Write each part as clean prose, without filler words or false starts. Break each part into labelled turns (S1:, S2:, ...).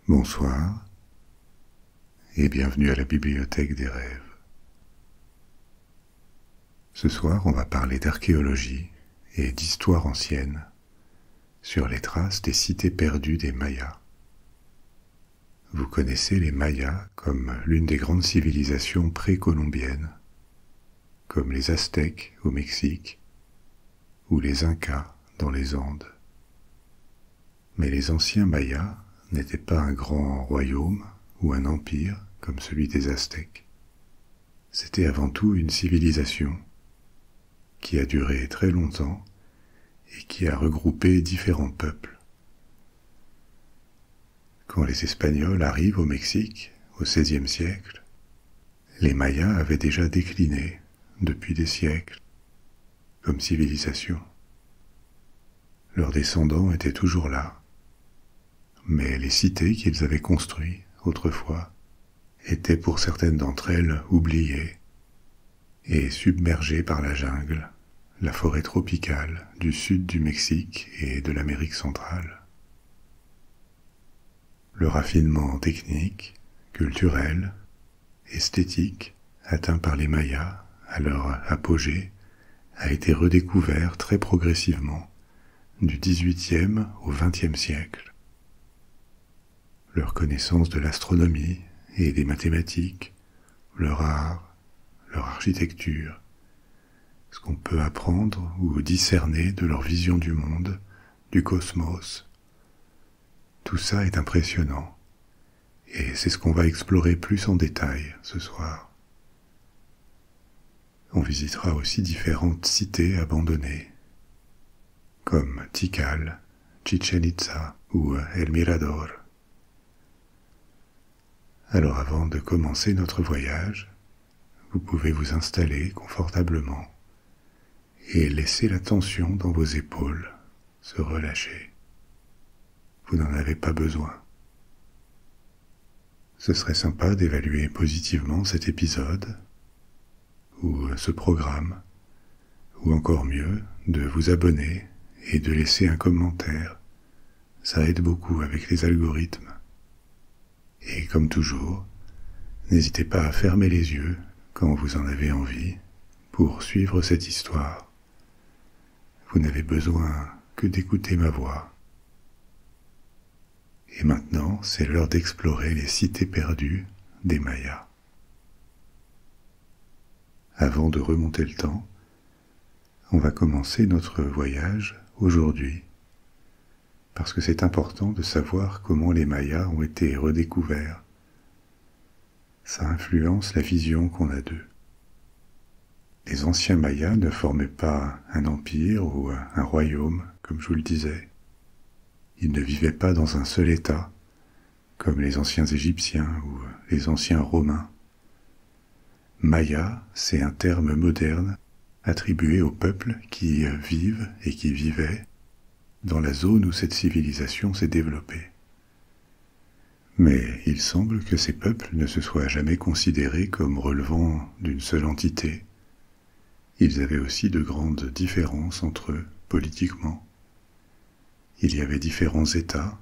S1: Bonsoir et bienvenue à la Bibliothèque des rêves. Ce soir, on va parler d'archéologie et d'histoire ancienne sur les traces des cités perdues des Mayas. Vous connaissez les Mayas comme l'une des grandes civilisations précolombiennes, comme les Aztèques au Mexique ou les Incas dans les Andes. Mais les anciens Mayas n'était pas un grand royaume ou un empire comme celui des Aztèques. C'était avant tout une civilisation qui a duré très longtemps et qui a regroupé différents peuples. Quand les Espagnols arrivent au Mexique au XVIe siècle, les Mayas avaient déjà décliné depuis des siècles comme civilisation. Leurs descendants étaient toujours là, mais les cités qu'ils avaient construites autrefois étaient pour certaines d'entre elles oubliées et submergées par la jungle, la forêt tropicale du sud du Mexique et de l'Amérique centrale. Le raffinement technique, culturel, esthétique atteint par les Mayas à leur apogée a été redécouvert très progressivement du XVIIIe au XXe siècle. Leur connaissance de l'astronomie et des mathématiques, leur art, leur architecture, ce qu'on peut apprendre ou discerner de leur vision du monde, du cosmos. Tout ça est impressionnant, et c'est ce qu'on va explorer plus en détail ce soir. On visitera aussi différentes cités abandonnées, comme Tikal, Chichén Itzá ou El Mirador. Alors avant de commencer notre voyage, vous pouvez vous installer confortablement et laisser la tension dans vos épaules se relâcher. Vous n'en avez pas besoin. Ce serait sympa d'évaluer positivement cet épisode ou ce programme, ou encore mieux, de vous abonner et de laisser un commentaire. Ça aide beaucoup avec les algorithmes. Et comme toujours, n'hésitez pas à fermer les yeux quand vous en avez envie pour suivre cette histoire. Vous n'avez besoin que d'écouter ma voix. Et maintenant, c'est l'heure d'explorer les cités perdues des Mayas. Avant de remonter le temps, on va commencer notre voyage aujourd'hui, parce que c'est important de savoir comment les Mayas ont été redécouverts. Ça influence la vision qu'on a d'eux. Les anciens Mayas ne formaient pas un empire ou un royaume, comme je vous le disais. Ils ne vivaient pas dans un seul État, comme les anciens Égyptiens ou les anciens Romains. Maya, c'est un terme moderne attribué aux peuples qui vivent et qui vivaient dans la zone où cette civilisation s'est développée. Mais il semble que ces peuples ne se soient jamais considérés comme relevant d'une seule entité. Ils avaient aussi de grandes différences entre eux, politiquement. Il y avait différents États,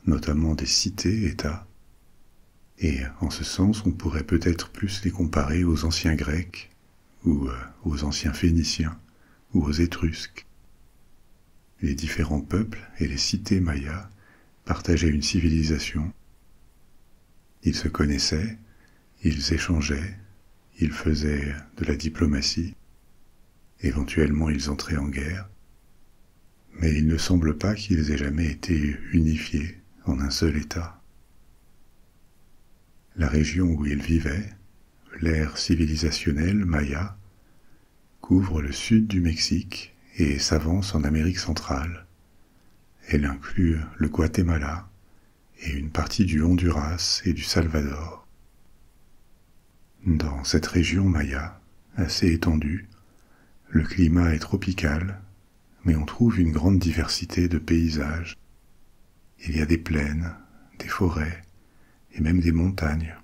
S1: notamment des cités-États, et en ce sens on pourrait peut-être plus les comparer aux anciens Grecs, ou aux anciens Phéniciens, ou aux Étrusques. Les différents peuples et les cités mayas partageaient une civilisation. Ils se connaissaient, ils échangeaient, ils faisaient de la diplomatie, éventuellement ils entraient en guerre, mais il ne semble pas qu'ils aient jamais été unifiés en un seul État. La région où ils vivaient, l'ère civilisationnelle maya, couvre le sud du Mexique et s'avance en Amérique centrale. Elle inclut le Guatemala et une partie du Honduras et du Salvador. Dans cette région maya, assez étendue, le climat est tropical, mais on trouve une grande diversité de paysages. Il y a des plaines, des forêts et même des montagnes.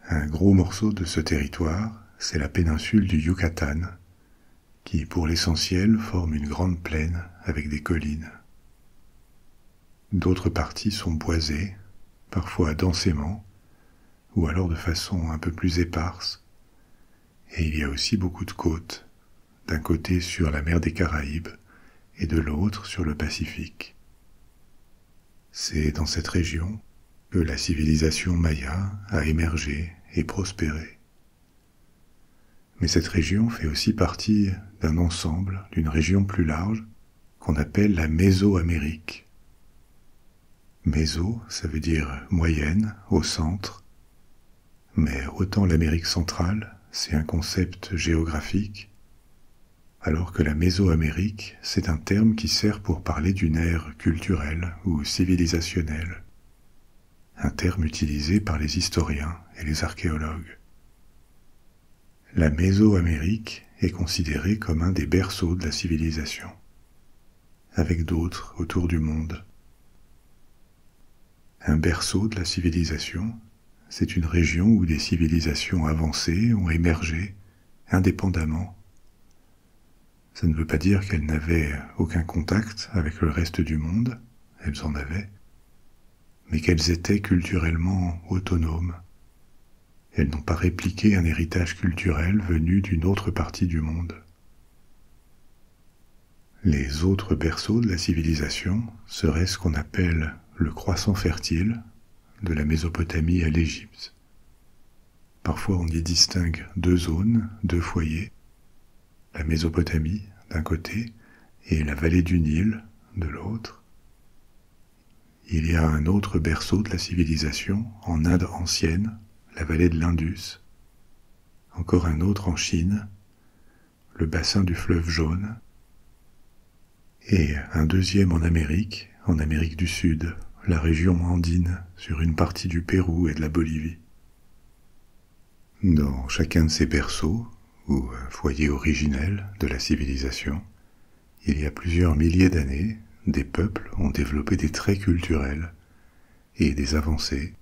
S1: Un gros morceau de ce territoire, c'est la péninsule du Yucatan, qui pour l'essentiel forme une grande plaine avec des collines. d'autres parties sont boisées, parfois densément, ou alors de façon un peu plus éparse, et il y a aussi beaucoup de côtes, d'un côté sur la mer des Caraïbes et de l'autre sur le Pacifique. C'est dans cette région que la civilisation maya a émergé et prospéré. Mais cette région fait aussi partie d'un ensemble, d'une région plus large, qu'on appelle la Mésoamérique. Méso, ça veut dire moyenne, au centre, mais autant l'Amérique centrale, c'est un concept géographique, alors que la Mésoamérique, c'est un terme qui sert pour parler d'une ère culturelle ou civilisationnelle, un terme utilisé par les historiens et les archéologues. La Mésoamérique est considérée comme un des berceaux de la civilisation, avec d'autres autour du monde. Un berceau de la civilisation, c'est une région où des civilisations avancées ont émergé indépendamment. Ça ne veut pas dire qu'elles n'avaient aucun contact avec le reste du monde, elles en avaient, mais qu'elles étaient culturellement autonomes. Elles n'ont pas répliqué un héritage culturel venu d'une autre partie du monde. Les autres berceaux de la civilisation seraient ce qu'on appelle le croissant fertile, de la Mésopotamie à l'Égypte. Parfois on y distingue deux zones, deux foyers, la Mésopotamie d'un côté et la vallée du Nil de l'autre. Il y a un autre berceau de la civilisation en Inde ancienne, la vallée de l'Indus, encore un autre en Chine, le bassin du fleuve Jaune, et un deuxième en Amérique du Sud, la région andine, sur une partie du Pérou et de la Bolivie. Dans chacun de ces berceaux, ou foyers originels de la civilisation, il y a plusieurs milliers d'années, des peuples ont développé des traits culturels et des avancées,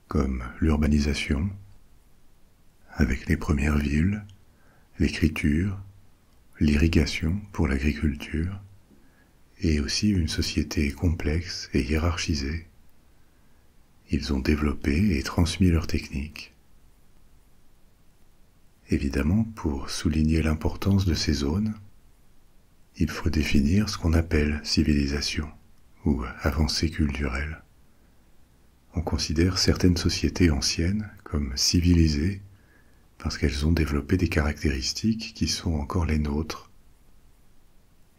S1: comme l'urbanisation, avec les premières villes, l'écriture, l'irrigation pour l'agriculture, et aussi une société complexe et hiérarchisée. Ils ont développé et transmis leurs techniques. Évidemment, pour souligner l'importance de ces zones, il faut définir ce qu'on appelle civilisation ou avancée culturelle. On considère certaines sociétés anciennes comme civilisées parce qu'elles ont développé des caractéristiques qui sont encore les nôtres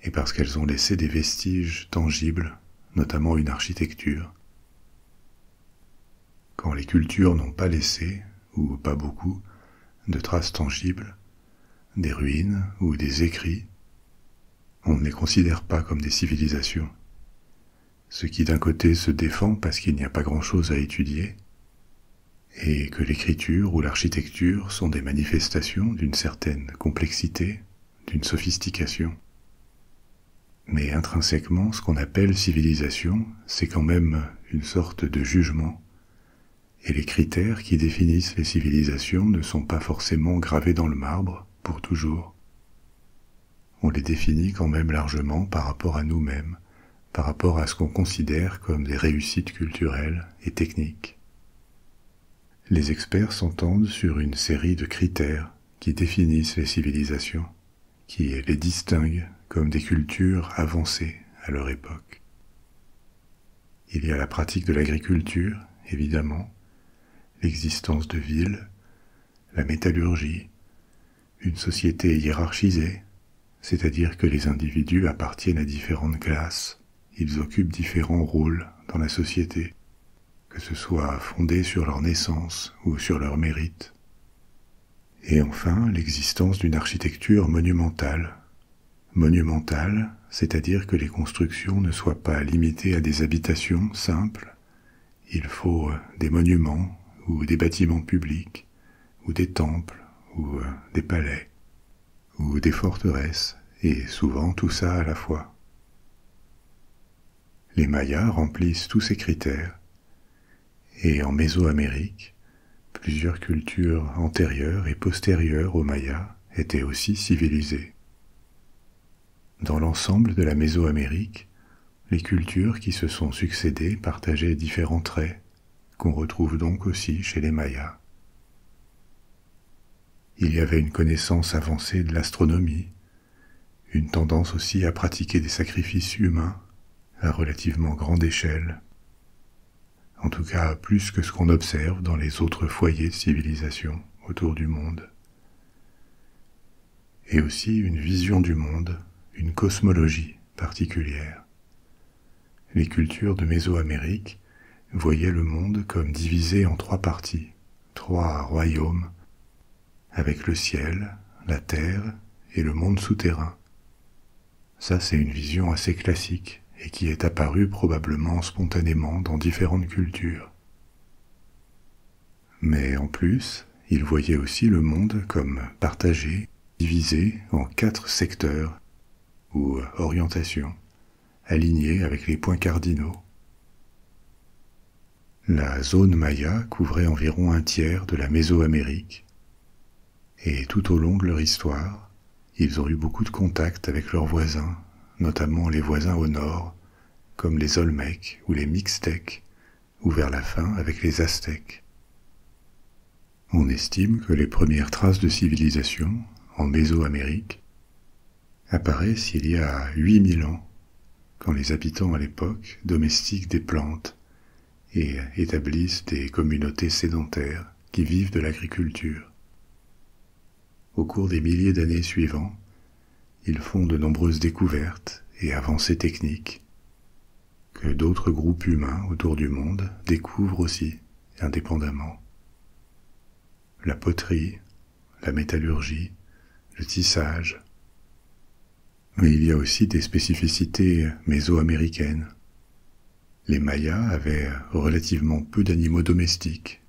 S1: et parce qu'elles ont laissé des vestiges tangibles, notamment une architecture. Quand les cultures n'ont pas laissé, ou pas beaucoup, de traces tangibles, des ruines ou des écrits, on ne les considère pas comme des civilisations. Ce qui d'un côté se défend parce qu'il n'y a pas grand-chose à étudier, et que l'écriture ou l'architecture sont des manifestations d'une certaine complexité, d'une sophistication. Mais intrinsèquement, ce qu'on appelle civilisation, c'est quand même une sorte de jugement, et les critères qui définissent les civilisations ne sont pas forcément gravés dans le marbre pour toujours. On les définit quand même largement par rapport à nous-mêmes, par rapport à ce qu'on considère comme des réussites culturelles et techniques. Les experts s'entendent sur une série de critères qui définissent les civilisations, qui les distinguent comme des cultures avancées à leur époque. Il y a la pratique de l'agriculture, évidemment, l'existence de villes, la métallurgie, une société hiérarchisée, c'est-à-dire que les individus appartiennent à différentes classes, ils occupent différents rôles dans la société, que ce soit fondé sur leur naissance ou sur leur mérite. Et enfin, l'existence d'une architecture monumentale. Monumentale, c'est-à-dire que les constructions ne soient pas limitées à des habitations simples. Il faut des monuments ou des bâtiments publics, ou des temples, ou des palais, ou des forteresses, et souvent tout ça à la fois. Les Mayas remplissent tous ces critères, et en Mésoamérique, plusieurs cultures antérieures et postérieures aux Mayas étaient aussi civilisées. Dans l'ensemble de la Mésoamérique, les cultures qui se sont succédées partageaient différents traits qu'on retrouve donc aussi chez les Mayas. Il y avait une connaissance avancée de l'astronomie, une tendance aussi à pratiquer des sacrifices humains à relativement grande échelle, en tout cas plus que ce qu'on observe dans les autres foyers de civilisation autour du monde. Et aussi une vision du monde, une cosmologie particulière. Les cultures de Mésoamérique voyaient le monde comme divisé en 3 parties, 3 royaumes, avec le ciel, la terre et le monde souterrain. Ça, c'est une vision assez classique et qui est apparue probablement spontanément dans différentes cultures. Mais en plus, ils voyaient aussi le monde comme partagé, divisé en 4 secteurs ou orientations, alignés avec les points cardinaux. La zone Maya couvrait environ 1/3 de la Mésoamérique, et tout au long de leur histoire, ils ont eu beaucoup de contacts avec leurs voisins, notamment les voisins au nord, comme les Olmecs ou les Mixtèques, ou vers la fin avec les Aztèques. On estime que les premières traces de civilisation, en Mésoamérique, apparaissent il y a 8000 ans, quand les habitants à l'époque domestiquent des plantes et établissent des communautés sédentaires qui vivent de l'agriculture. Au cours des milliers d'années suivants, ils font de nombreuses découvertes et avancées techniques que d'autres groupes humains autour du monde découvrent aussi, indépendamment. La poterie, la métallurgie, le tissage. Mais il y a aussi des spécificités mésoaméricaines. Les Mayas avaient relativement peu d'animaux domestiques.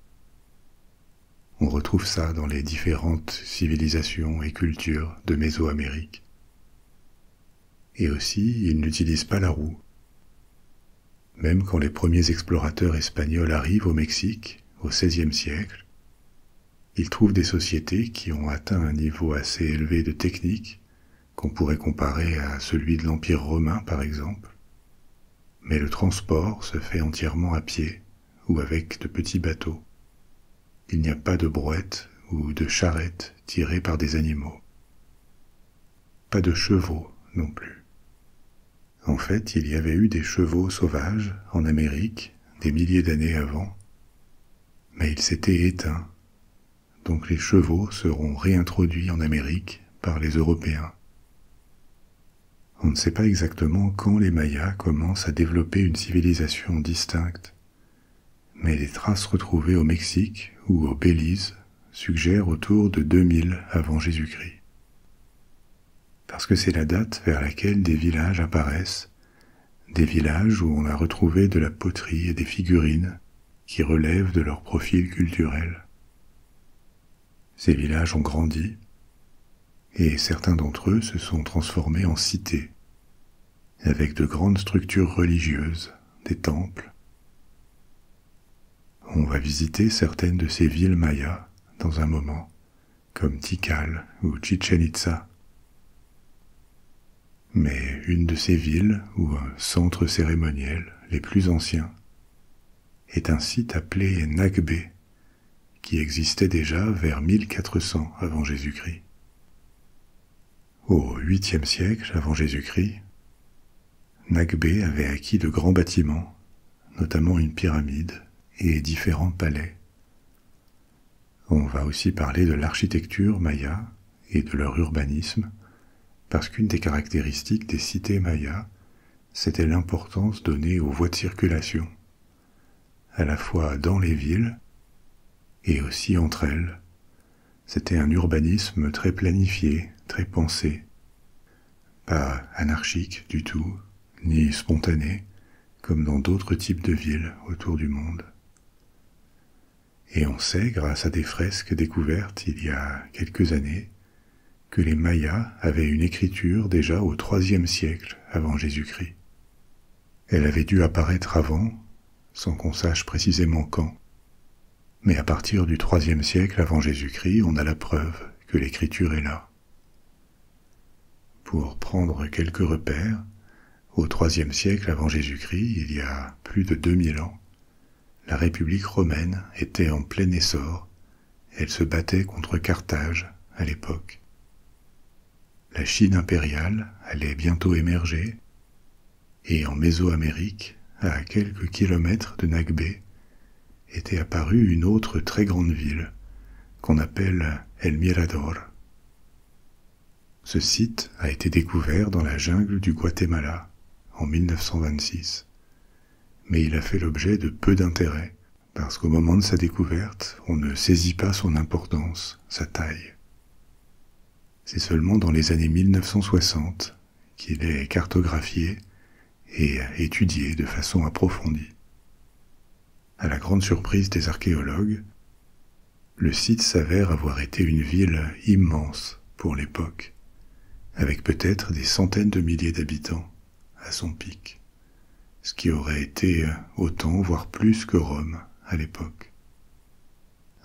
S1: On retrouve ça dans les différentes civilisations et cultures de Mésoamérique. Et aussi, ils n'utilisent pas la roue. Même quand les premiers explorateurs espagnols arrivent au Mexique, au XVIe siècle, ils trouvent des sociétés qui ont atteint un niveau assez élevé de technique, qu'on pourrait comparer à celui de l'Empire romain par exemple. Mais le transport se fait entièrement à pied ou avec de petits bateaux. Il n'y a pas de brouettes ou de charrettes tirées par des animaux. Pas de chevaux non plus. En fait, il y avait eu des chevaux sauvages en Amérique des milliers d'années avant, mais ils s'étaient éteints. Donc les chevaux seront réintroduits en Amérique par les Européens. On ne sait pas exactement quand les Mayas commencent à développer une civilisation distincte, mais les traces retrouvées au Mexique ou au Belize suggèrent autour de 2000 avant Jésus-Christ. Parce que c'est la date vers laquelle des villages apparaissent, des villages où on a retrouvé de la poterie et des figurines qui relèvent de leur profil culturel. Ces villages ont grandi, et certains d'entre eux se sont transformés en cités, avec de grandes structures religieuses, des temples. On va visiter certaines de ces villes mayas dans un moment, comme Tikal ou Chichen Itza. Mais une de ces villes, ou un centre cérémoniel les plus anciens, est un site appelé Nagbé, qui existait déjà vers 1400 avant Jésus-Christ. Au 8e siècle avant Jésus-Christ, Nagbé avait acquis de grands bâtiments, notamment une pyramide et différents palais. On va aussi parler de l'architecture maya et de leur urbanisme, parce qu'une des caractéristiques des cités mayas, c'était l'importance donnée aux voies de circulation, à la fois dans les villes et aussi entre elles. C'était un urbanisme très planifié, très pensé, pas anarchique du tout, ni spontané, comme dans d'autres types de villes autour du monde. Et on sait, grâce à des fresques découvertes il y a quelques années, que les Mayas avaient une écriture déjà au IIIe siècle avant Jésus-Christ. Elle avait dû apparaître avant, sans qu'on sache précisément quand. Mais à partir du IIIe siècle avant Jésus-Christ, on a la preuve que l'écriture est là. Pour prendre quelques repères, Au IIIe siècle avant Jésus-Christ, il y a plus de 2000 ans, la République romaine était en plein essor. Elle se battait contre Carthage à l'époque. La Chine impériale allait bientôt émerger, et en Mésoamérique, à quelques kilomètres de Nagbé, était apparue une autre très grande ville, qu'on appelle El Mirador. Ce site a été découvert dans la jungle du Guatemala en 1926, mais il a fait l'objet de peu d'intérêt, parce qu'au moment de sa découverte, on ne saisit pas son importance, sa taille. C'est seulement dans les années 1960 qu'il est cartographié et étudié de façon approfondie. À la grande surprise des archéologues, le site s'avère avoir été une ville immense pour l'époque, avec peut-être des centaines de milliers d'habitants à son pic, ce qui aurait été autant, voire plus que Rome à l'époque.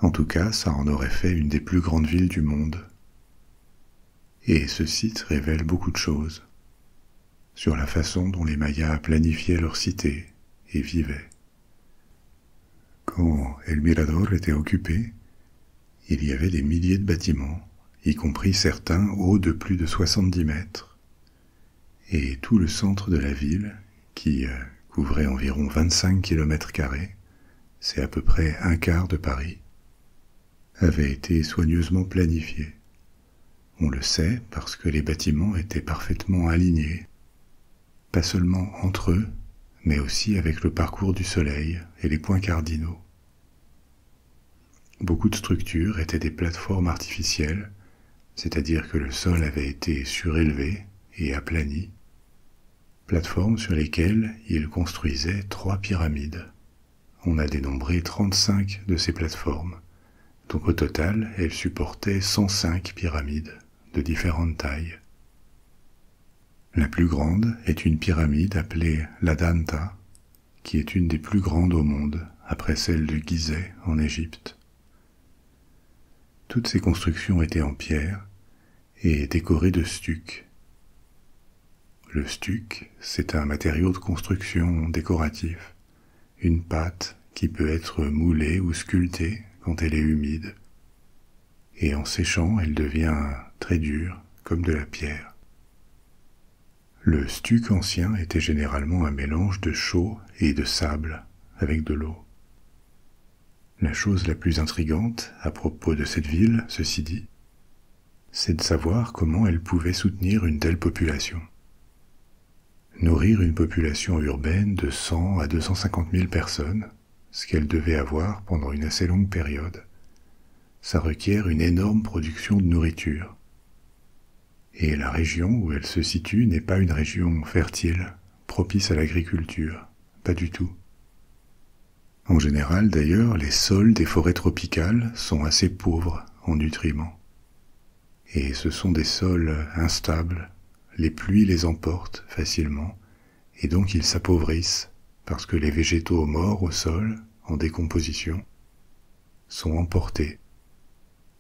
S1: En tout cas, ça en aurait fait une des plus grandes villes du monde. Et ce site révèle beaucoup de choses sur la façon dont les Mayas planifiaient leur cité et vivaient. Quand El Mirador était occupé, il y avait des milliers de bâtiments, y compris certains hauts de plus de 70 mètres, et tout le centre de la ville, qui couvrait environ 25 km², c'est à peu près un quart de Paris, avait été soigneusement planifié. On le sait parce que les bâtiments étaient parfaitement alignés, pas seulement entre eux, mais aussi avec le parcours du soleil et les points cardinaux. Beaucoup de structures étaient des plateformes artificielles, c'est-à-dire que le sol avait été surélevé et aplani, plateformes sur lesquelles ils construisaient 3 pyramides. On a dénombré 35 de ces plateformes, donc au total, elles supportaient 105 pyramides de différentes tailles. La plus grande est une pyramide appelée l'Adanta, qui est une des plus grandes au monde, après celle de Gizeh en Égypte. Toutes ces constructions étaient en pierre et décorées de stuc. Le stuc, c'est un matériau de construction décoratif, une pâte qui peut être moulée ou sculptée quand elle est humide, et en séchant, elle devient très dure, comme de la pierre. Le stuc ancien était généralement un mélange de chaux et de sable avec de l'eau. La chose la plus intrigante à propos de cette ville, ceci dit, c'est de savoir comment elle pouvait soutenir une telle population. Nourrir une population urbaine de 100 à 250 000 personnes, ce qu'elle devait avoir pendant une assez longue période, ça requiert une énorme production de nourriture. Et la région où elle se situe n'est pas une région fertile, propice à l'agriculture, pas du tout. En général, d'ailleurs, les sols des forêts tropicales sont assez pauvres en nutriments. Et ce sont des sols instables, les pluies les emportent facilement, et donc ils s'appauvrissent, parce que les végétaux morts au sol, en décomposition, sont emportés,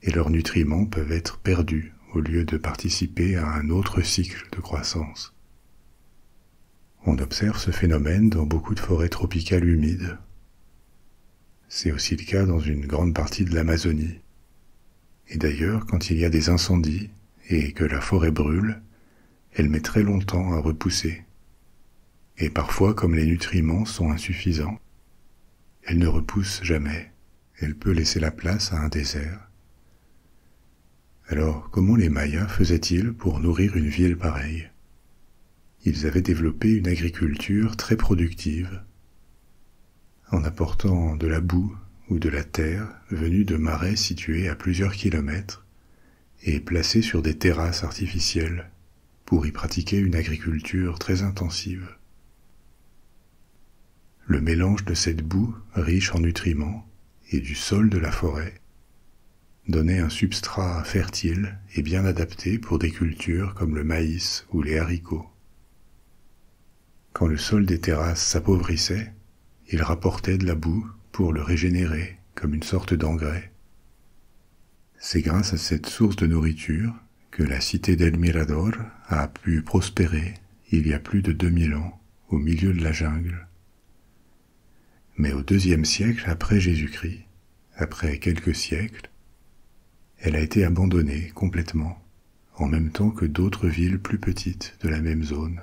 S1: et leurs nutriments peuvent être perdus au lieu de participer à un autre cycle de croissance. On observe ce phénomène dans beaucoup de forêts tropicales humides. C'est aussi le cas dans une grande partie de l'Amazonie. Et d'ailleurs, quand il y a des incendies et que la forêt brûle, elle met très longtemps à repousser. Et parfois, comme les nutriments sont insuffisants, elle ne repousse jamais. Elle peut laisser la place à un désert. Alors, comment les Mayas faisaient-ils pour nourrir une ville pareille? Ils avaient développé une agriculture très productive, en apportant de la boue ou de la terre venue de marais situés à plusieurs kilomètres et placés sur des terrasses artificielles pour y pratiquer une agriculture très intensive. Le mélange de cette boue riche en nutriments et du sol de la forêt donnait un substrat fertile et bien adapté pour des cultures comme le maïs ou les haricots. Quand le sol des terrasses s'appauvrissait, il rapportait de la boue pour le régénérer comme une sorte d'engrais. C'est grâce à cette source de nourriture que la cité d'El Mirador a pu prospérer il y a plus de 2000 ans, au milieu de la jungle. Mais au IIe siècle après Jésus-Christ, après quelques siècles, elle a été abandonnée complètement, en même temps que d'autres villes plus petites de la même zone.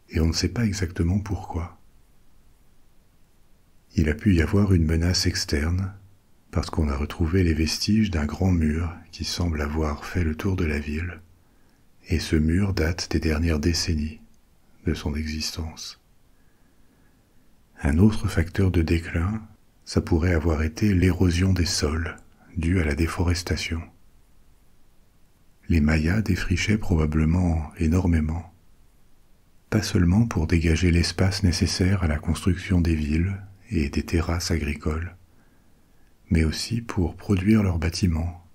S1: Et on ne sait pas exactement pourquoi. Il a pu y avoir une menace externe, parce qu'on a retrouvé les vestiges d'un grand mur qui semble avoir fait le tour de la ville, et ce mur date des dernières décennies de son existence. Un autre facteur de déclin, ça pourrait avoir été l'érosion des sols, due à la déforestation. Les Mayas défrichaient probablement énormément, pas seulement pour dégager l'espace nécessaire à la construction des villes et des terrasses agricoles, mais aussi pour produire leurs bâtiments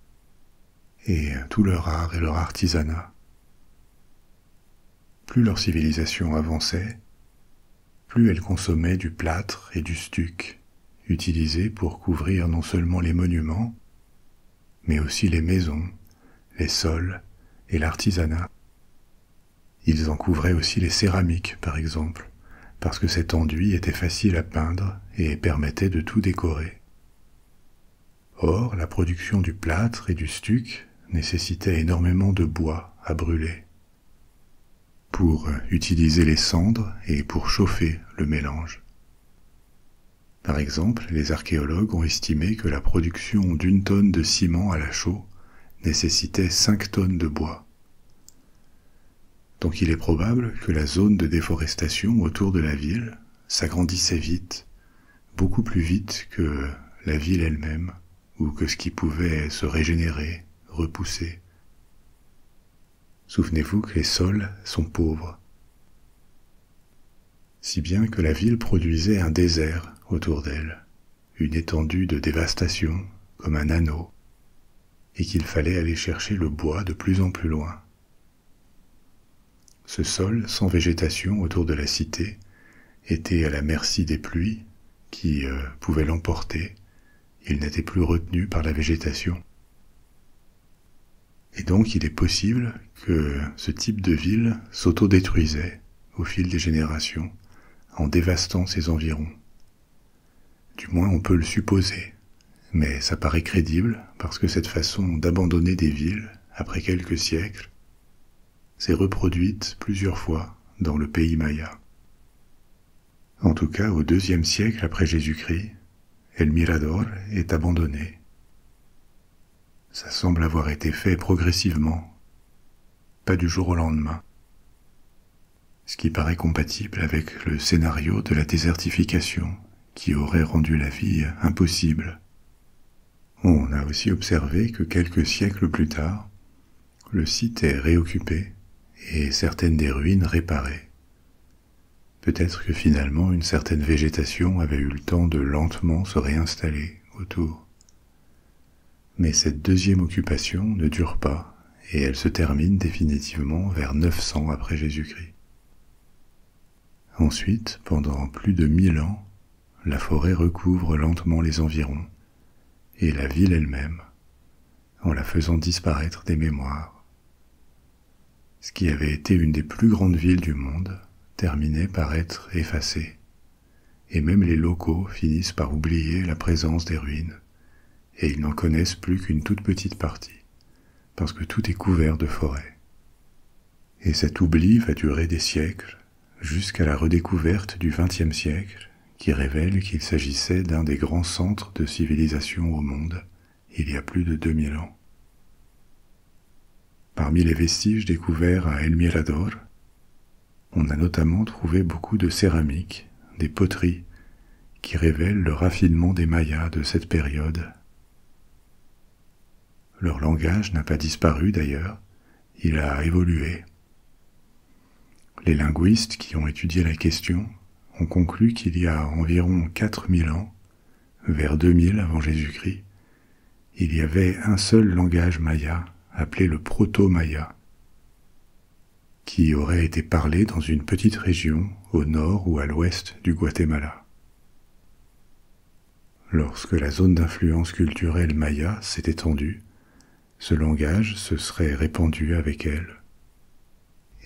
S1: et tout leur art et leur artisanat. Plus leur civilisation avançait, plus elle consommait du plâtre et du stuc, utilisés pour couvrir non seulement les monuments, mais aussi les maisons, les sols et l'artisanat. Ils en couvraient aussi les céramiques, par exemple, parce que cet enduit était facile à peindre et permettait de tout décorer. Or, la production du plâtre et du stuc nécessitait énormément de bois à brûler pour utiliser les cendres et pour chauffer le mélange. Par exemple, les archéologues ont estimé que la production d'1 tonne de ciment à la chaux nécessitait 5 tonnes de bois. Donc il est probable que la zone de déforestation autour de la ville s'agrandissait vite, beaucoup plus vite que la ville elle-même, ou que ce qui pouvait se régénérer, repousser. Souvenez-vous que les sols sont pauvres, si bien que la ville produisait un désert autour d'elle, une étendue de dévastation comme un anneau, et qu'il fallait aller chercher le bois de plus en plus loin. Ce sol sans végétation autour de la cité était à la merci des pluies qui pouvaient l'emporter. Il n'était plus retenu par la végétation. Et donc il est possible que ce type de ville s'autodétruisait au fil des générations en dévastant ses environs. Du moins on peut le supposer, mais ça paraît crédible parce que cette façon d'abandonner des villes, après quelques siècles, s'est reproduite plusieurs fois dans le pays maya. En tout cas, au IIe siècle après Jésus-Christ, El Mirador est abandonné. Ça semble avoir été fait progressivement, pas du jour au lendemain, ce qui paraît compatible avec le scénario de la désertification qui aurait rendu la vie impossible. On a aussi observé que quelques siècles plus tard, le site est réoccupé et certaines des ruines réparées. Peut-être que finalement une certaine végétation avait eu le temps de lentement se réinstaller autour. Mais cette deuxième occupation ne dure pas et elle se termine définitivement vers 900 après Jésus-Christ. Ensuite, pendant plus de 1000 ans, la forêt recouvre lentement les environs et la ville elle-même, en la faisant disparaître des mémoires. Ce qui avait été une des plus grandes villes du monde terminait par être effacé, et même les locaux finissent par oublier la présence des ruines, et ils n'en connaissent plus qu'une toute petite partie, parce que tout est couvert de forêt. Et cet oubli va durer des siècles, jusqu'à la redécouverte du XXe siècle, qui révèle qu'il s'agissait d'un des grands centres de civilisation au monde, il y a plus de 2000 ans. Parmi les vestiges découverts à El Mirador, on a notamment trouvé beaucoup de céramiques, des poteries, qui révèlent le raffinement des Mayas de cette période. Leur langage n'a pas disparu d'ailleurs, il a évolué. Les linguistes qui ont étudié la question ont conclu qu'il y a environ 4000 ans, vers 2000 avant Jésus-Christ, il y avait un seul langage maya, appelé le proto-maya, qui aurait été parlé dans une petite région au nord ou à l'ouest du Guatemala. Lorsque la zone d'influence culturelle maya s'est étendue, ce langage se serait répandu avec elle.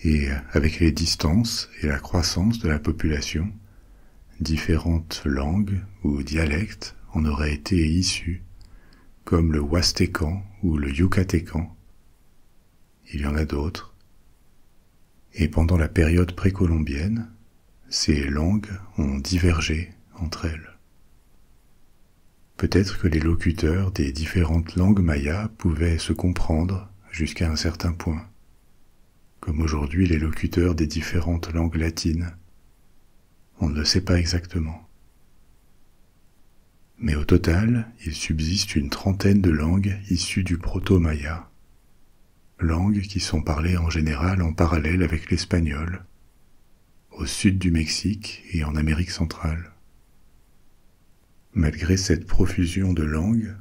S1: Et avec les distances et la croissance de la population, différentes langues ou dialectes en auraient été issus, comme le huastécan ou le yucatécan. Il y en a d'autres. Et pendant la période précolombienne, ces langues ont divergé entre elles. Peut-être que les locuteurs des différentes langues mayas pouvaient se comprendre jusqu'à un certain point, comme aujourd'hui les locuteurs des différentes langues latines. On ne le sait pas exactement. Mais au total, il subsiste une trentaine de langues issues du proto-maya, langues qui sont parlées en général en parallèle avec l'espagnol, au sud du Mexique et en Amérique centrale. Malgré cette profusion de langues,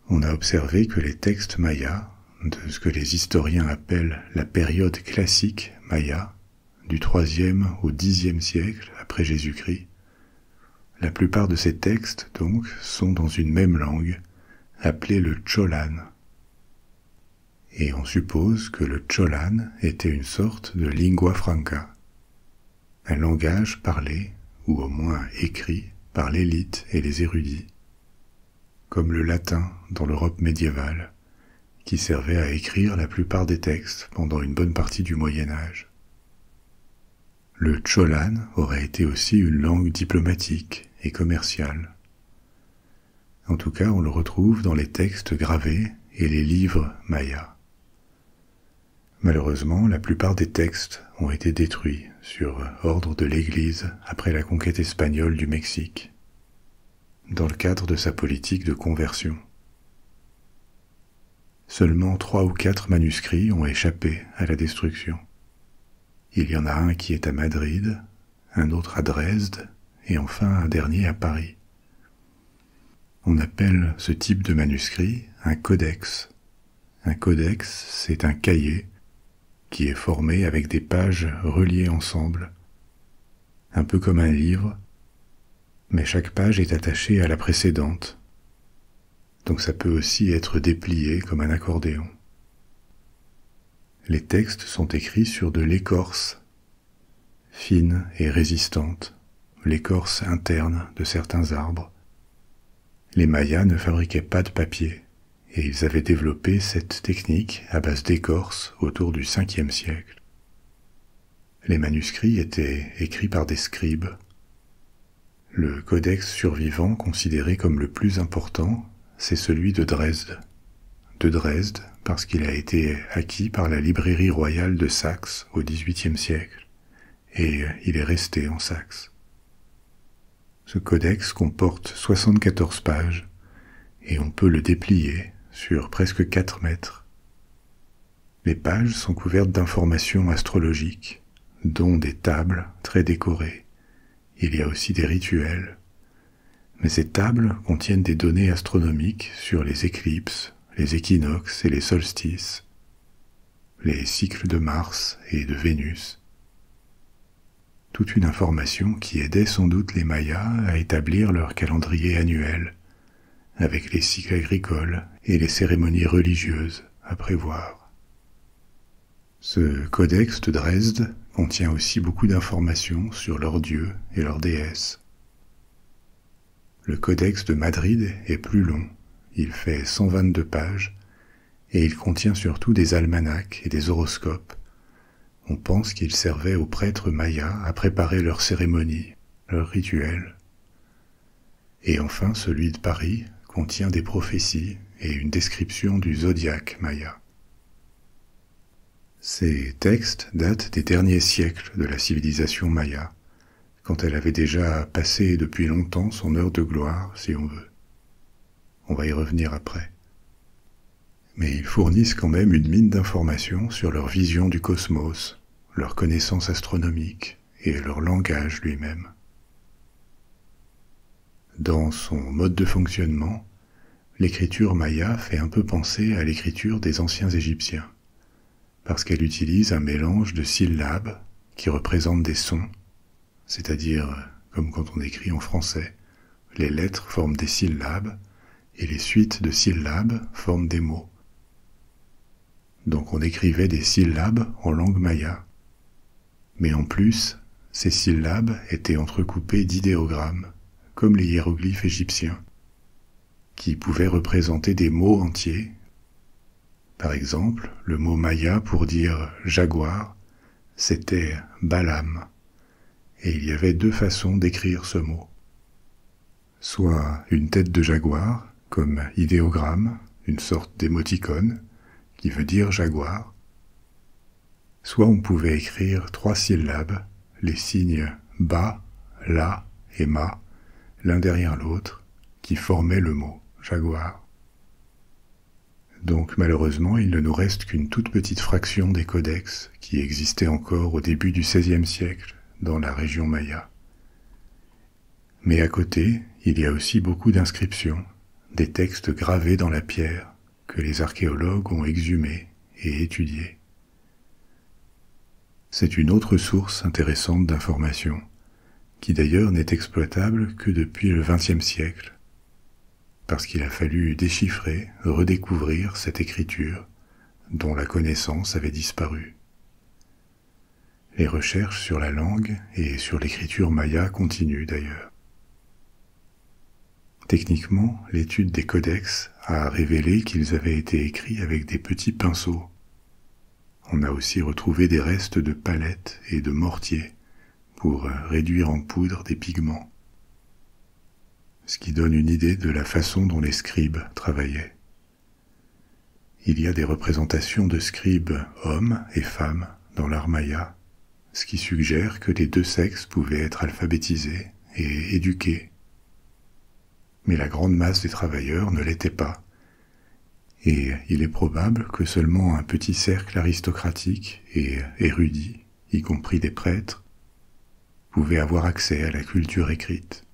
S1: on a observé que les textes mayas, de ce que les historiens appellent la période classique maya, du IIIe au Xe siècle après Jésus-Christ, la plupart de ces textes, donc, sont dans une même langue, appelée le cholan. Et on suppose que le cholan était une sorte de lingua franca, un langage parlé, ou au moins écrit, par l'élite et les érudits, comme le latin dans l'Europe médiévale, qui servait à écrire la plupart des textes pendant une bonne partie du Moyen Âge. Le cholan aurait été aussi une langue diplomatique et commerciale. En tout cas, on le retrouve dans les textes gravés et les livres mayas. Malheureusement, la plupart des textes ont été détruits sur ordre de l'Église après la conquête espagnole du Mexique, dans le cadre de sa politique de conversion. Seulement 3 ou 4 manuscrits ont échappé à la destruction. Il y en a un qui est à Madrid, un autre à Dresde, et enfin un dernier à Paris. On appelle ce type de manuscrit un codex. Un codex, c'est un cahier qui est formé avec des pages reliées ensemble, un peu comme un livre, mais chaque page est attachée à la précédente, donc ça peut aussi être déplié comme un accordéon. Les textes sont écrits sur de l'écorce, fine et résistante, l'écorce interne de certains arbres. Les Mayas ne fabriquaient pas de papier, et ils avaient développé cette technique à base d'écorce autour du 5e siècle. Les manuscrits étaient écrits par des scribes. Le codex survivant considéré comme le plus important, c'est celui de Dresde. De Dresde parce qu'il a été acquis par la librairie royale de Saxe au XVIIIe siècle, et il est resté en Saxe. Ce codex comporte 74 pages, et on peut le déplier sur presque 4 mètres. Les pages sont couvertes d'informations astrologiques, dont des tables très décorées. Il y a aussi des rituels. Mais ces tables contiennent des données astronomiques sur les éclipses, les équinoxes et les solstices, les cycles de Mars et de Vénus. Toute une information qui aidait sans doute les Mayas à établir leur calendrier annuel, avec les cycles agricoles et les cérémonies religieuses à prévoir. Ce codex de Dresde contient aussi beaucoup d'informations sur leurs dieux et leurs déesses. Le codex de Madrid est plus long, il fait 122 pages, et il contient surtout des almanachs et des horoscopes. On pense qu'il servait aux prêtres mayas à préparer leurs cérémonies, leurs rituels. Et enfin, celui de Paris contient des prophéties et une description du zodiaque maya. Ces textes datent des derniers siècles de la civilisation maya, quand elle avait déjà passé depuis longtemps son heure de gloire, si on veut. On va y revenir après. Mais ils fournissent quand même une mine d'informations sur leur vision du cosmos, leur connaissance astronomique et leur langage lui-même. Dans son mode de fonctionnement, l'écriture maya fait un peu penser à l'écriture des anciens Égyptiens, parce qu'elle utilise un mélange de syllabes qui représentent des sons, c'est-à-dire, comme quand on écrit en français, les lettres forment des syllabes et les suites de syllabes forment des mots. donc on écrivait des syllabes en langue maya. Mais en plus, ces syllabes étaient entrecoupées d'idéogrammes, comme les hiéroglyphes égyptiens, qui pouvaient représenter des mots entiers. Par exemple, le mot maya pour dire jaguar, c'était Balaam, et il y avait deux façons d'écrire ce mot. Soit une tête de jaguar, comme idéogramme, une sorte d'émoticône, qui veut dire jaguar, soit on pouvait écrire 3 syllabes, les signes ba, la et ma, l'un derrière l'autre, qui formaient le mot jaguar. Donc malheureusement, il ne nous reste qu'une toute petite fraction des codex qui existaient encore au début du XVIe siècle dans la région maya. Mais à côté, il y a aussi beaucoup d'inscriptions, des textes gravés dans la pierre que les archéologues ont exhumés et étudiés. C'est une autre source intéressante d'informations, qui d'ailleurs n'est exploitable que depuis le XXe siècle, parce qu'il a fallu déchiffrer, redécouvrir cette écriture dont la connaissance avait disparu. Les recherches sur la langue et sur l'écriture maya continuent d'ailleurs. Techniquement, l'étude des codex a révélé qu'ils avaient été écrits avec des petits pinceaux. On a aussi retrouvé des restes de palettes et de mortiers pour réduire en poudre des pigments, ce qui donne une idée de la façon dont les scribes travaillaient. Il y a des représentations de scribes hommes et femmes dans l'art maya, ce qui suggère que les deux sexes pouvaient être alphabétisés et éduqués. Mais la grande masse des travailleurs ne l'était pas, et il est probable que seulement un petit cercle aristocratique et érudit, y compris des prêtres, pouvait avoir accès à la culture écrite.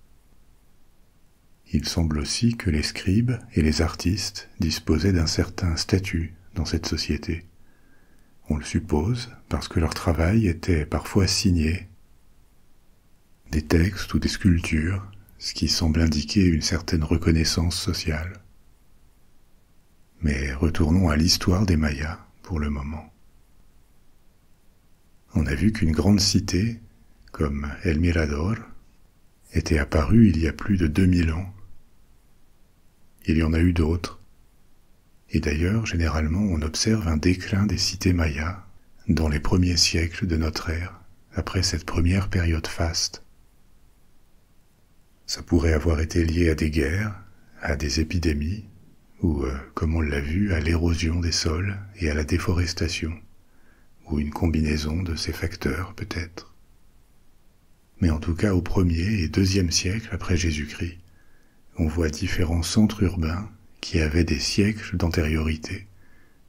S1: Il semble aussi que les scribes et les artistes disposaient d'un certain statut dans cette société. On le suppose parce que leur travail était parfois signé, des textes ou des sculptures, ce qui semble indiquer une certaine reconnaissance sociale. Mais retournons à l'histoire des Mayas pour le moment. On a vu qu'une grande cité, comme El Mirador, était apparue il y a plus de 2000 ans. Il y en a eu d'autres. Et d'ailleurs, généralement, on observe un déclin des cités mayas dans les premiers siècles de notre ère, après cette première période faste. Ça pourrait avoir été lié à des guerres, à des épidémies, ou, comme on l'a vu, à l'érosion des sols et à la déforestation, ou une combinaison de ces facteurs peut-être. Mais en tout cas, au 1er et 2e siècle après Jésus-Christ, on voit différents centres urbains qui avaient des siècles d'antériorité,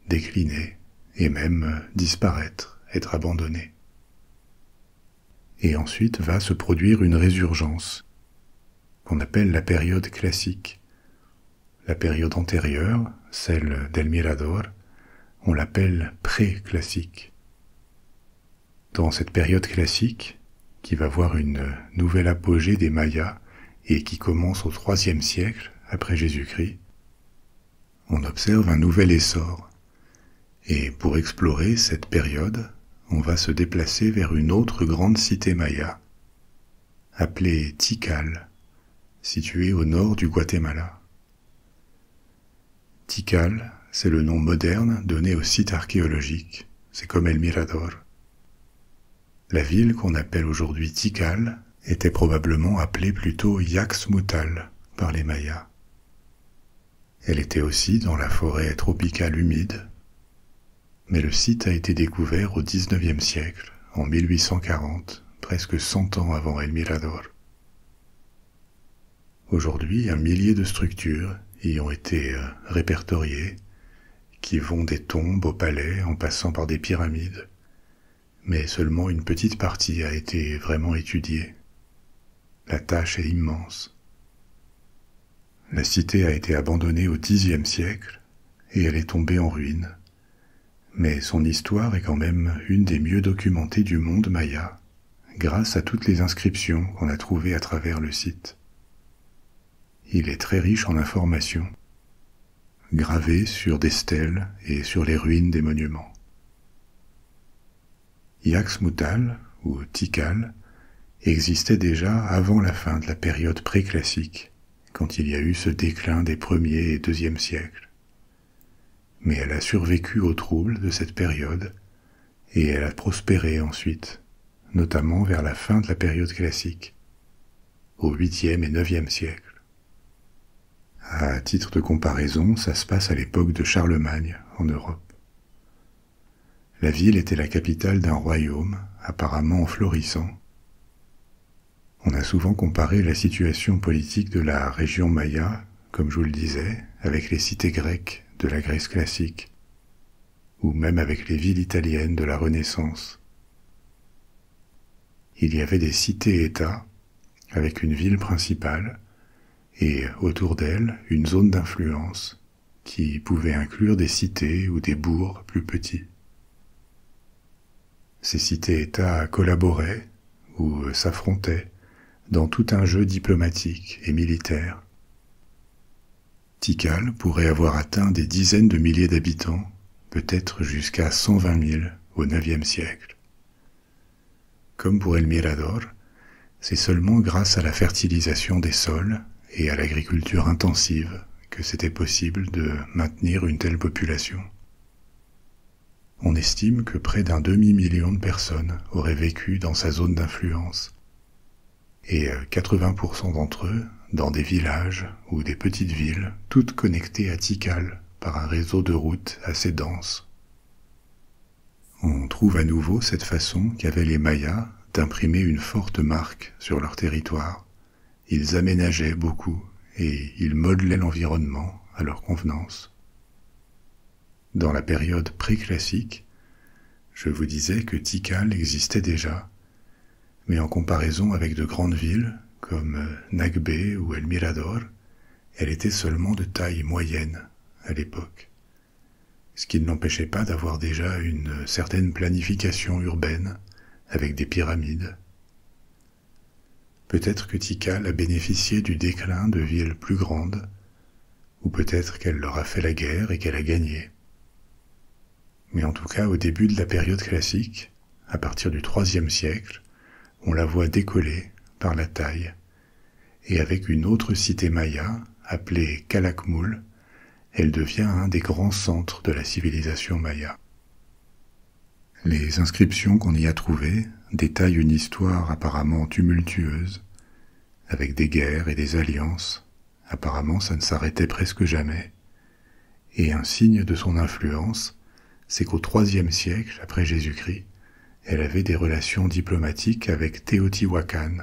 S1: décliner et même disparaître, être abandonnés. Et ensuite va se produire une résurgence, qu'on appelle la période classique. La période antérieure, celle d'El Mirador, on l'appelle pré-classique. Dans cette période classique, qui va voir une nouvelle apogée des Mayas et qui commence au 3e siècle après Jésus-Christ, on observe un nouvel essor. Et pour explorer cette période, on va se déplacer vers une autre grande cité maya, appelée Tikal, située au nord du Guatemala. Tikal, c'est le nom moderne donné au site archéologique, c'est comme El Mirador. La ville qu'on appelle aujourd'hui Tikal était probablement appelée plutôt Yaxmutal par les Mayas. Elle était aussi dans la forêt tropicale humide, mais le site a été découvert au XIXe siècle, en 1840, presque 100 ans avant El Mirador. Aujourd'hui, 1 millier de structures y ont été répertoriées, qui vont des tombes au palais en passant par des pyramides, mais seulement une petite partie a été vraiment étudiée. La tâche est immense. La cité a été abandonnée au Xe siècle et elle est tombée en ruine. Mais son histoire est quand même une des mieux documentées du monde maya, grâce à toutes les inscriptions qu'on a trouvées à travers le site. Il est très riche en informations. gravés sur des stèles et sur les ruines des monuments. Yaxmutal, ou Tikal, existait déjà avant la fin de la période préclassique, quand il y a eu ce déclin des 1er et 2e siècles. Mais elle a survécu aux troubles de cette période, et elle a prospéré ensuite, notamment vers la fin de la période classique, au 8e et 9e siècle. À titre de comparaison, ça se passe à l'époque de Charlemagne, en Europe. La ville était la capitale d'un royaume, apparemment en florissant. On a souvent comparé la situation politique de la région Maya, comme je vous le disais, avec les cités grecques de la Grèce classique, ou même avec les villes italiennes de la Renaissance. Il y avait des cités-États, avec une ville principale, et autour d'elle une zone d'influence, qui pouvait inclure des cités ou des bourgs plus petits. Ces cités-États collaboraient, ou s'affrontaient, dans tout un jeu diplomatique et militaire. Tikal pourrait avoir atteint des dizaines de milliers d'habitants, peut-être jusqu'à 120 000 au IXe siècle. Comme pour El Mirador, c'est seulement grâce à la fertilisation des sols et à l'agriculture intensive que c'était possible de maintenir une telle population. On estime que près d'un demi-million de personnes auraient vécu dans sa zone d'influence, et 80% d'entre eux dans des villages ou des petites villes, toutes connectées à Tikal par un réseau de routes assez dense. On trouve à nouveau cette façon qu'avaient les Mayas d'imprimer une forte marque sur leur territoire. Ils aménageaient beaucoup et ils modelaient l'environnement à leur convenance. Dans la période préclassique, je vous disais que Tikal existait déjà, mais en comparaison avec de grandes villes comme Nagbé ou El Mirador, elle était seulement de taille moyenne à l'époque, ce qui ne l'empêchait pas d'avoir déjà une certaine planification urbaine avec des pyramides. Peut-être que Tikal a bénéficié du déclin de villes plus grandes, ou peut-être qu'elle leur a fait la guerre et qu'elle a gagné. Mais en tout cas, au début de la période classique, à partir du IIIe siècle, on la voit décoller par la taille, et avec une autre cité maya, appelée Calakmul, elle devient un des grands centres de la civilisation maya. Les inscriptions qu'on y a trouvées détaillent une histoire apparemment tumultueuse, avec des guerres et des alliances. Apparemment, ça ne s'arrêtait presque jamais. Et un signe de son influence, c'est qu'au IIIe siècle, après Jésus-Christ, elle avait des relations diplomatiques avec Teotihuacan.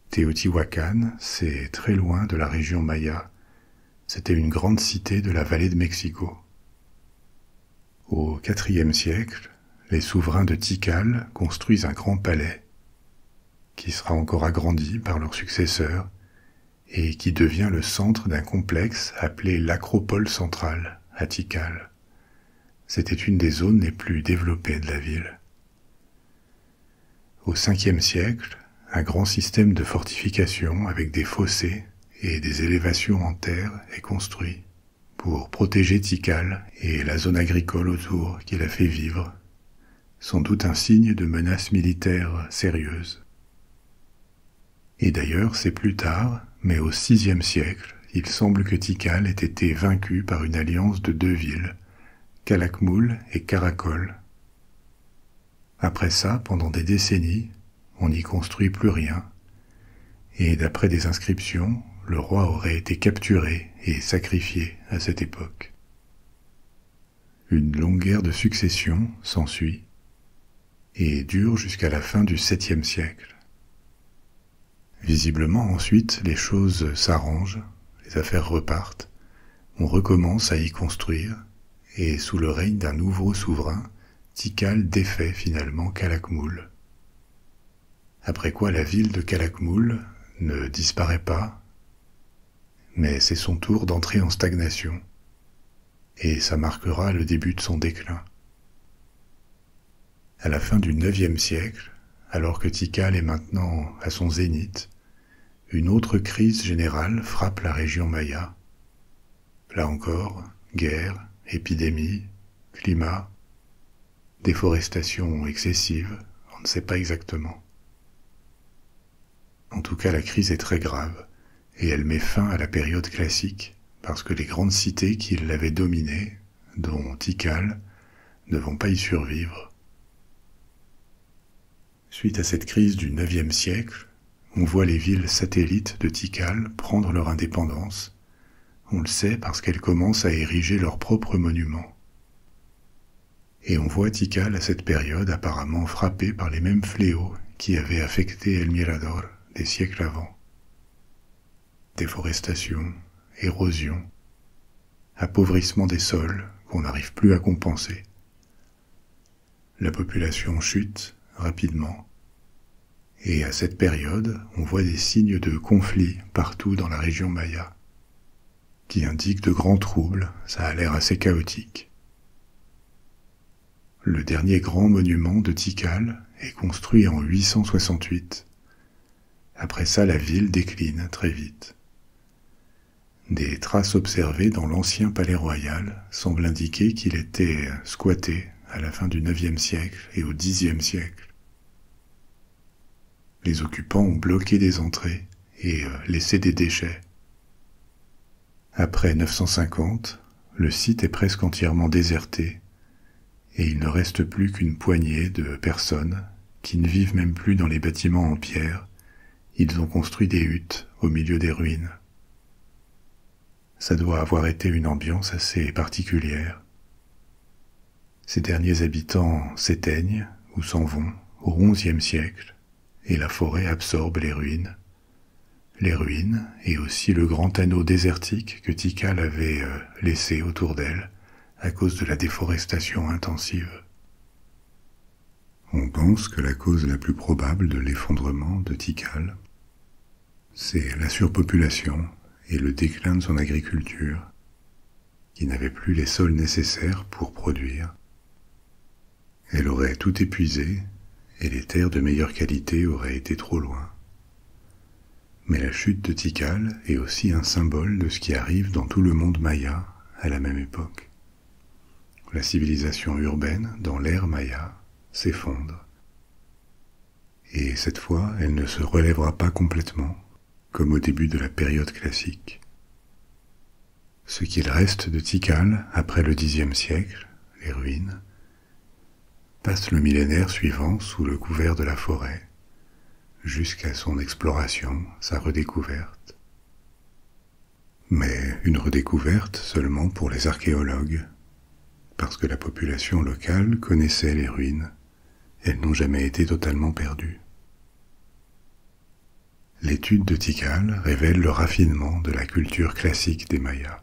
S1: Teotihuacan, c'est très loin de la région maya. C'était une grande cité de la vallée de Mexico. Au IVe siècle, les souverains de Tikal construisent un grand palais, qui sera encore agrandi par leurs successeurs, et qui devient le centre d'un complexe appelé l'Acropole centrale, à Tikal. C'était une des zones les plus développées de la ville. Au Ve siècle, un grand système de fortification avec des fossés et des élévations en terre est construit pour protéger Tikal et la zone agricole autour qui la fait vivre, sans doute un signe de menace militaire sérieuse. Et d'ailleurs, c'est plus tard, mais au VIe siècle, il semble que Tikal ait été vaincu par une alliance de deux villes, Calakmul et Karakol. Après ça, pendant des décennies, on n'y construit plus rien, et d'après des inscriptions, le roi aurait été capturé et sacrifié à cette époque. Une longue guerre de succession s'ensuit, et dure jusqu'à la fin du VIIe siècle. Visiblement, ensuite, les choses s'arrangent, les affaires repartent, on recommence à y construire, et sous le règne d'un nouveau souverain, Tikal défait finalement Calakmul. Après quoi la ville de Calakmul ne disparaît pas, mais c'est son tour d'entrer en stagnation, et ça marquera le début de son déclin. À la fin du IXe siècle, alors que Tikal est maintenant à son zénith, une autre crise générale frappe la région maya. là encore, guerre, épidémie, climat, déforestation excessive, on ne sait pas exactement. En tout cas, la crise est très grave, et elle met fin à la période classique, parce que les grandes cités qui l'avaient dominée, dont Tikal, ne vont pas y survivre. Suite à cette crise du IXe siècle, on voit les villes satellites de Tikal prendre leur indépendance. On le sait parce qu'elles commencent à ériger leurs propres monuments. Et on voit Tikal à cette période apparemment frappée par les mêmes fléaux qui avaient affecté El Mirador des siècles avant. Déforestation, érosion, appauvrissement des sols qu'on n'arrive plus à compenser. La population chute rapidement. Et à cette période, on voit des signes de conflit partout dans la région maya, qui indiquent de grands troubles, ça a l'air assez chaotique. Le dernier grand monument de Tikal est construit en 868. Après ça, la ville décline très vite. Des traces observées dans l'ancien palais royal semblent indiquer qu'il était squatté à la fin du IXe siècle et au Xe siècle. Les occupants ont bloqué des entrées et laissé des déchets. Après 950, le site est presque entièrement déserté et il ne reste plus qu'une poignée de personnes qui ne vivent même plus dans les bâtiments en pierre. Ils ont construit des huttes au milieu des ruines. Ça doit avoir été une ambiance assez particulière. Ces derniers habitants s'éteignent ou s'en vont au XIe siècle, et la forêt absorbe les ruines. Les ruines et aussi le grand anneau désertique que Tikal avait laissé autour d'elle à cause de la déforestation intensive. On pense que la cause la plus probable de l'effondrement de Tikal, c'est la surpopulation et le déclin de son agriculture, qui n'avait plus les sols nécessaires pour produire. Elle aurait tout épuisé et les terres de meilleure qualité auraient été trop loin. Mais la chute de Tikal est aussi un symbole de ce qui arrive dans tout le monde maya à la même époque. La civilisation urbaine, dans l'ère maya, s'effondre. Et cette fois, elle ne se relèvera pas complètement, comme au début de la période classique. Ce qu'il reste de Tikal après le Xe siècle, les ruines, passe le millénaire suivant sous le couvert de la forêt, jusqu'à son exploration, sa redécouverte. Mais une redécouverte seulement pour les archéologues, parce que la population locale connaissait les ruines, elles n'ont jamais été totalement perdues. L'étude de Tikal révèle le raffinement de la culture classique des Mayas,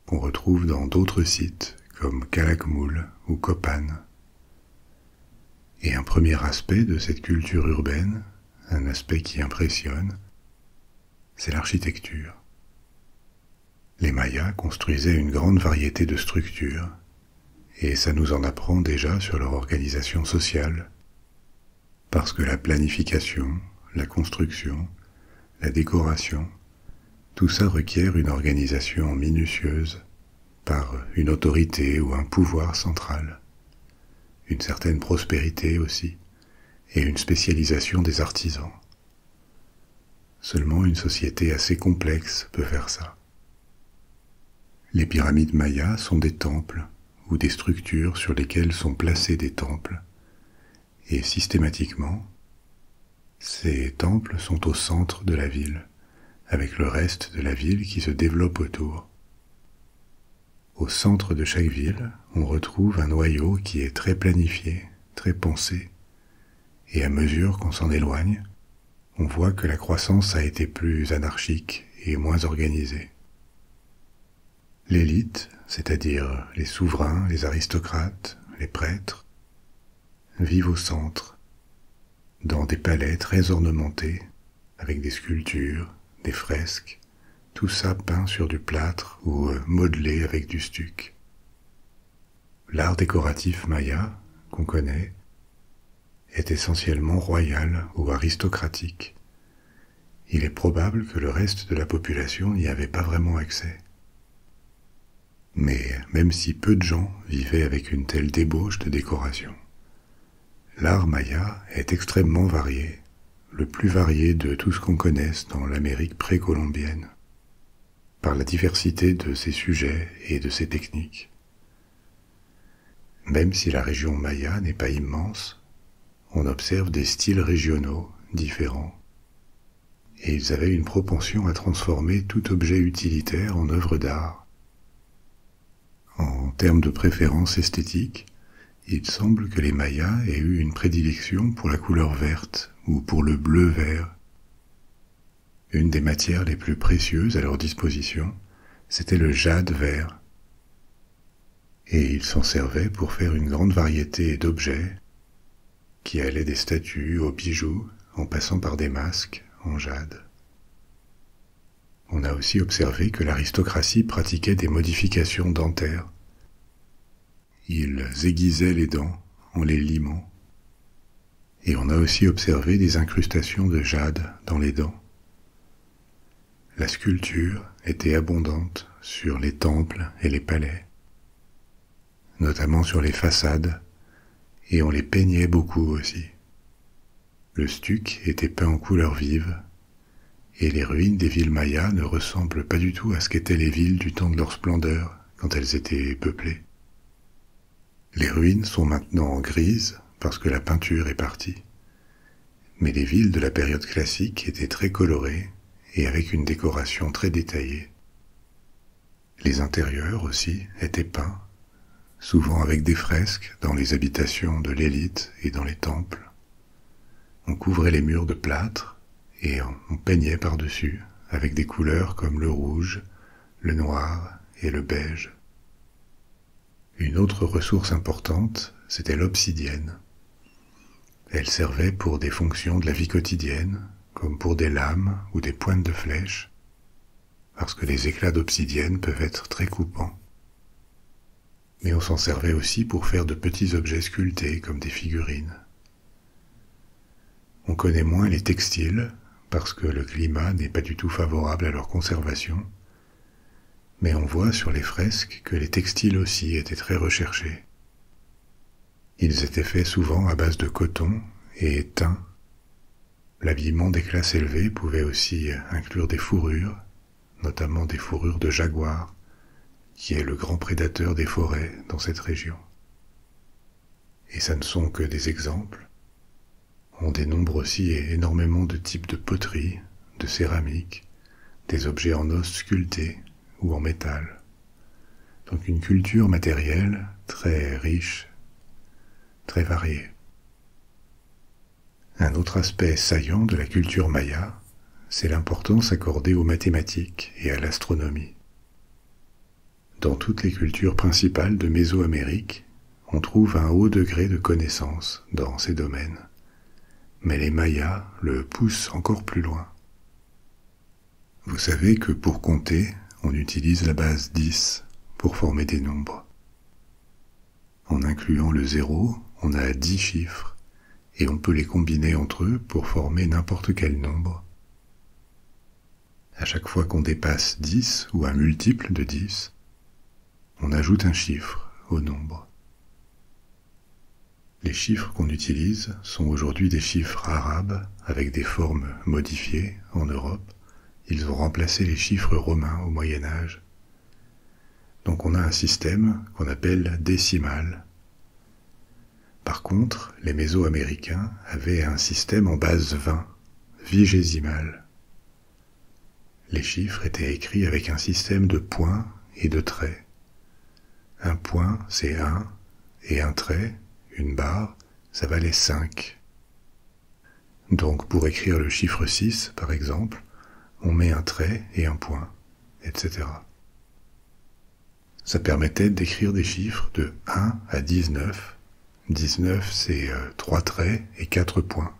S1: qu'on retrouve dans d'autres sites comme Calakmul ou Copan. Et un premier aspect de cette culture urbaine, un aspect qui impressionne, c'est l'architecture. Les Mayas construisaient une grande variété de structures, et ça nous en apprend déjà sur leur organisation sociale, parce que la planification, la construction, la décoration, tout ça requiert une organisation minutieuse par une autorité ou un pouvoir central, une certaine prospérité aussi, et une spécialisation des artisans. Seulement une société assez complexe peut faire ça. Les pyramides mayas sont des temples ou des structures sur lesquelles sont placés des temples, et systématiquement, ces temples sont au centre de la ville, avec le reste de la ville qui se développe autour. Au centre de chaque ville, on retrouve un noyau qui est très planifié, très pensé, et à mesure qu'on s'en éloigne, on voit que la croissance a été plus anarchique et moins organisée. L'élite, c'est-à-dire les souverains, les aristocrates, les prêtres, vivent au centre, dans des palais très ornementés, avec des sculptures, des fresques, tout ça peint sur du plâtre ou modelé avec du stuc. L'art décoratif maya, qu'on connaît, est essentiellement royal ou aristocratique. Il est probable que le reste de la population n'y avait pas vraiment accès. Mais même si peu de gens vivaient avec une telle débauche de décoration, l'art maya est extrêmement varié, le plus varié de tout ce qu'on connaisse dans l'Amérique précolombienne, par la diversité de ses sujets et de ses techniques. Même si la région maya n'est pas immense, on observe des styles régionaux différents, et ils avaient une propension à transformer tout objet utilitaire en œuvre d'art. En termes de préférence esthétique, il semble que les Mayas aient eu une prédilection pour la couleur verte ou pour le bleu-vert. Une des matières les plus précieuses à leur disposition, c'était le jade vert. Et ils s'en servaient pour faire une grande variété d'objets qui allaient des statues aux bijoux en passant par des masques en jade. On a aussi observé que l'aristocratie pratiquait des modifications dentaires. Ils aiguisaient les dents en les limant. Et on a aussi observé des incrustations de jade dans les dents. La sculpture était abondante sur les temples et les palais, notamment sur les façades, et on les peignait beaucoup aussi. Le stuc était peint en couleurs vives, et les ruines des villes mayas ne ressemblent pas du tout à ce qu'étaient les villes du temps de leur splendeur, quand elles étaient peuplées. Les ruines sont maintenant grises parce que la peinture est partie, mais les villes de la période classique étaient très colorées et avec une décoration très détaillée. Les intérieurs aussi étaient peints, souvent avec des fresques dans les habitations de l'élite et dans les temples. On couvrait les murs de plâtre et on peignait par-dessus avec des couleurs comme le rouge, le noir et le beige. Une autre ressource importante, c'était l'obsidienne. Elle servait pour des fonctions de la vie quotidienne, comme pour des lames ou des pointes de flèches, parce que les éclats d'obsidienne peuvent être très coupants. Mais on s'en servait aussi pour faire de petits objets sculptés, comme des figurines. On connaît moins les textiles, parce que le climat n'est pas du tout favorable à leur conservation, mais on voit sur les fresques que les textiles aussi étaient très recherchés. Ils étaient faits souvent à base de coton et thym. L'habillement des classes élevées pouvait aussi inclure des fourrures, notamment des fourrures de jaguar, qui est le grand prédateur des forêts dans cette région. Et ça ne sont que des exemples. On dénombre aussi énormément de types de poterie, de céramique, des objets en os sculptés ou en métal. Donc une culture matérielle très riche, très variée. Un autre aspect saillant de la culture maya, c'est l'importance accordée aux mathématiques et à l'astronomie. Dans toutes les cultures principales de Mésoamérique, on trouve un haut degré de connaissance dans ces domaines. Mais les Mayas le poussent encore plus loin. Vous savez que pour compter, on utilise la base 10 pour former des nombres. En incluant le 0, on a 10 chiffres, et on peut les combiner entre eux pour former n'importe quel nombre. À chaque fois qu'on dépasse 10 ou un multiple de 10, on ajoute un chiffre au nombre. Les chiffres qu'on utilise sont aujourd'hui des chiffres arabes avec des formes modifiées en Europe. Ils ont remplacé les chiffres romains au Moyen Âge. Donc on a un système qu'on appelle décimal. Par contre, les Mésoaméricains avaient un système en base 20, vigésimal. Les chiffres étaient écrits avec un système de points et de traits. Un point, c'est 1, et un trait, une barre, ça valait 5. Donc pour écrire le chiffre 6, par exemple, on met un trait et un point, etc. Ça permettait d'écrire des chiffres de 1 à 19. 19, c'est 3 traits et 4 points.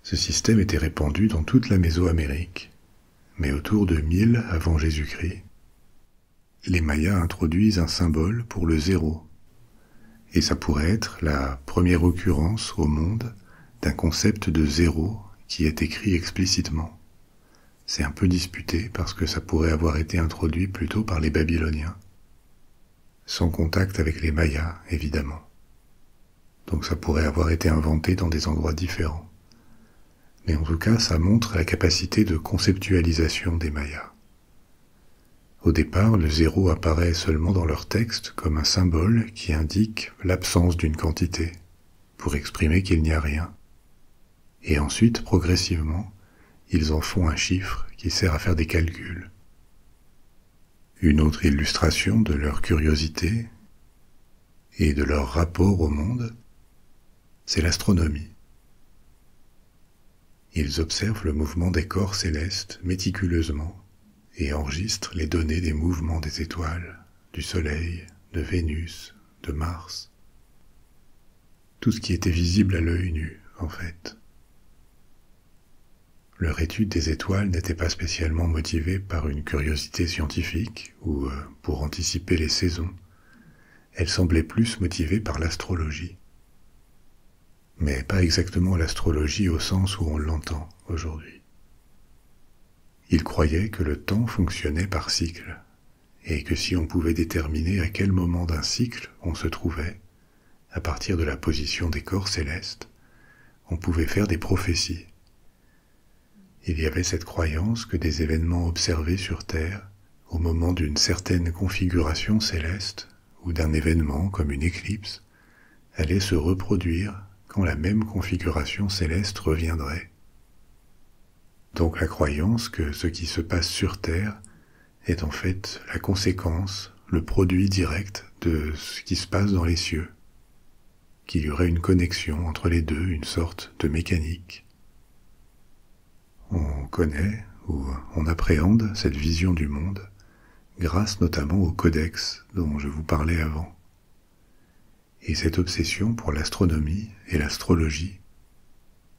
S1: Ce système était répandu dans toute la Mésoamérique, mais autour de 1000 avant Jésus-Christ, les Mayas introduisent un symbole pour le 0, et ça pourrait être la première occurrence au monde d'un concept de 0 qui est écrit explicitement. C'est un peu disputé parce que ça pourrait avoir été introduit plutôt par les Babyloniens, sans contact avec les Mayas, évidemment. Donc ça pourrait avoir été inventé dans des endroits différents. Mais en tout cas, ça montre la capacité de conceptualisation des Mayas. Au départ, le zéro apparaît seulement dans leur texte comme un symbole qui indique l'absence d'une quantité, pour exprimer qu'il n'y a rien. Et ensuite, progressivement, ils en font un chiffre qui sert à faire des calculs. Une autre illustration de leur curiosité et de leur rapport au monde, c'est l'astronomie. Ils observent le mouvement des corps célestes méticuleusement et enregistrent les données des mouvements des étoiles, du Soleil, de Vénus, de Mars. Tout ce qui était visible à l'œil nu, en fait. Leur étude des étoiles n'était pas spécialement motivée par une curiosité scientifique ou pour anticiper les saisons. Elle semblait plus motivée par l'astrologie. Mais pas exactement l'astrologie au sens où on l'entend aujourd'hui. Ils croyaient que le temps fonctionnait par cycle, et que si on pouvait déterminer à quel moment d'un cycle on se trouvait, à partir de la position des corps célestes, on pouvait faire des prophéties. Il y avait cette croyance que des événements observés sur Terre, au moment d'une certaine configuration céleste, ou d'un événement comme une éclipse, allaient se reproduire quand la même configuration céleste reviendrait. Donc la croyance que ce qui se passe sur Terre est en fait la conséquence, le produit direct de ce qui se passe dans les cieux, qu'il y aurait une connexion entre les deux, une sorte de mécanique. On connaît ou on appréhende cette vision du monde grâce notamment au codex dont je vous parlais avant. Et cette obsession pour l'astronomie et l'astrologie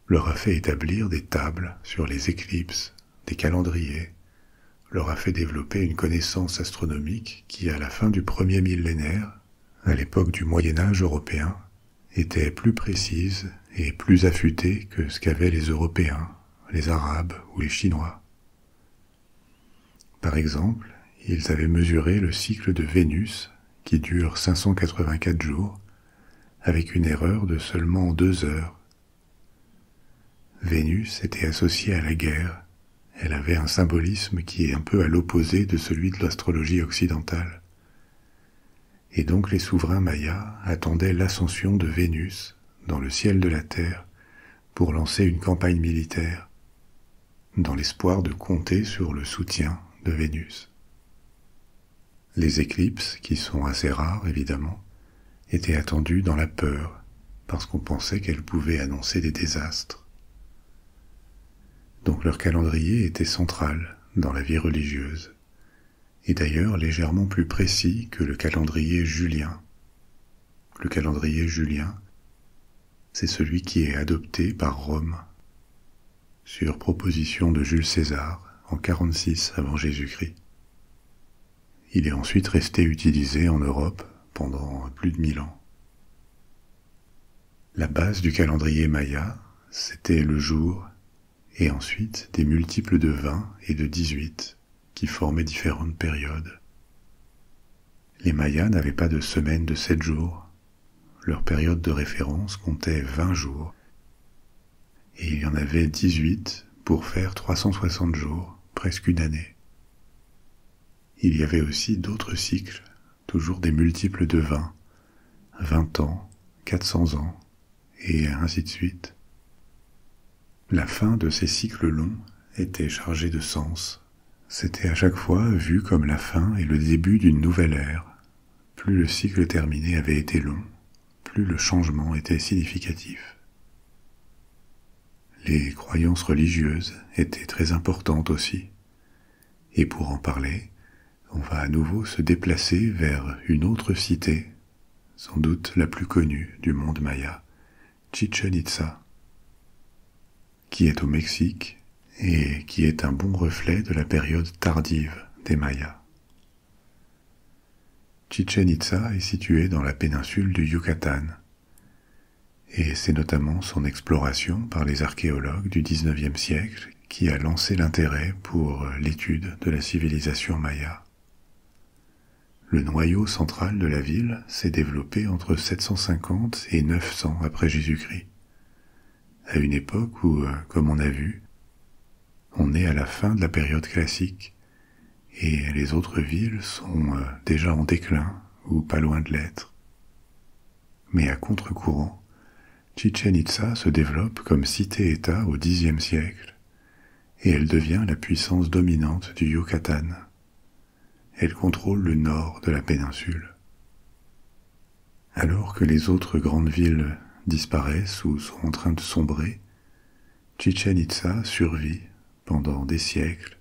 S1: leur a fait établir des tables sur les éclipses, des calendriers, leur a fait développer une connaissance astronomique qui, à la fin du premier millénaire, à l'époque du Moyen-Âge européen, était plus précise et plus affûtée que ce qu'avaient les Européens, les Arabes ou les Chinois. Par exemple, ils avaient mesuré le cycle de Vénus, qui dure 584 jours, avec une erreur de seulement 2 heures. Vénus était associée à la guerre, elle avait un symbolisme qui est un peu à l'opposé de celui de l'astrologie occidentale. Et donc les souverains mayas attendaient l'ascension de Vénus dans le ciel de la Terre pour lancer une campagne militaire, dans l'espoir de compter sur le soutien de Vénus. Les éclipses, qui sont assez rares évidemment, étaient attendues dans la peur, parce qu'on pensait qu'elles pouvaient annoncer des désastres. Donc leur calendrier était central dans la vie religieuse, et d'ailleurs légèrement plus précis que le calendrier julien. Le calendrier julien, c'est celui qui est adopté par Rome, sur proposition de Jules César en 46 avant Jésus-Christ. Il est ensuite resté utilisé en Europe pendant plus de 1000 ans. La base du calendrier maya, c'était le jour et ensuite des multiples de 20 et de 18 qui formaient différentes périodes. Les Mayas n'avaient pas de semaine de 7 jours. Leur période de référence comptait 20 jours. Et il y en avait 18 pour faire 360 jours, presque une année. Il y avait aussi d'autres cycles, toujours des multiples de 20, 20 ans, 400 ans, et ainsi de suite. La fin de ces cycles longs était chargée de sens. C'était à chaque fois vu comme la fin et le début d'une nouvelle ère. Plus le cycle terminé avait été long, plus le changement était significatif. Les croyances religieuses étaient très importantes aussi. Et pour en parler, on va à nouveau se déplacer vers une autre cité, sans doute la plus connue du monde maya, Chichén Itzá, qui est au Mexique et qui est un bon reflet de la période tardive des Mayas. Chichén Itzá est située dans la péninsule du Yucatan, et c'est notamment son exploration par les archéologues du XIXe siècle qui a lancé l'intérêt pour l'étude de la civilisation maya. Le noyau central de la ville s'est développé entre 750 et 900 après Jésus-Christ, à une époque où, comme on a vu, on est à la fin de la période classique et les autres villes sont déjà en déclin ou pas loin de l'être. Mais à contre-courant, Chichén Itzá se développe comme cité-État au Xe siècle et elle devient la puissance dominante du Yucatan. Elle contrôle le nord de la péninsule. Alors que les autres grandes villes disparaissent ou sont en train de sombrer, Chichén Itzá survit pendant des siècles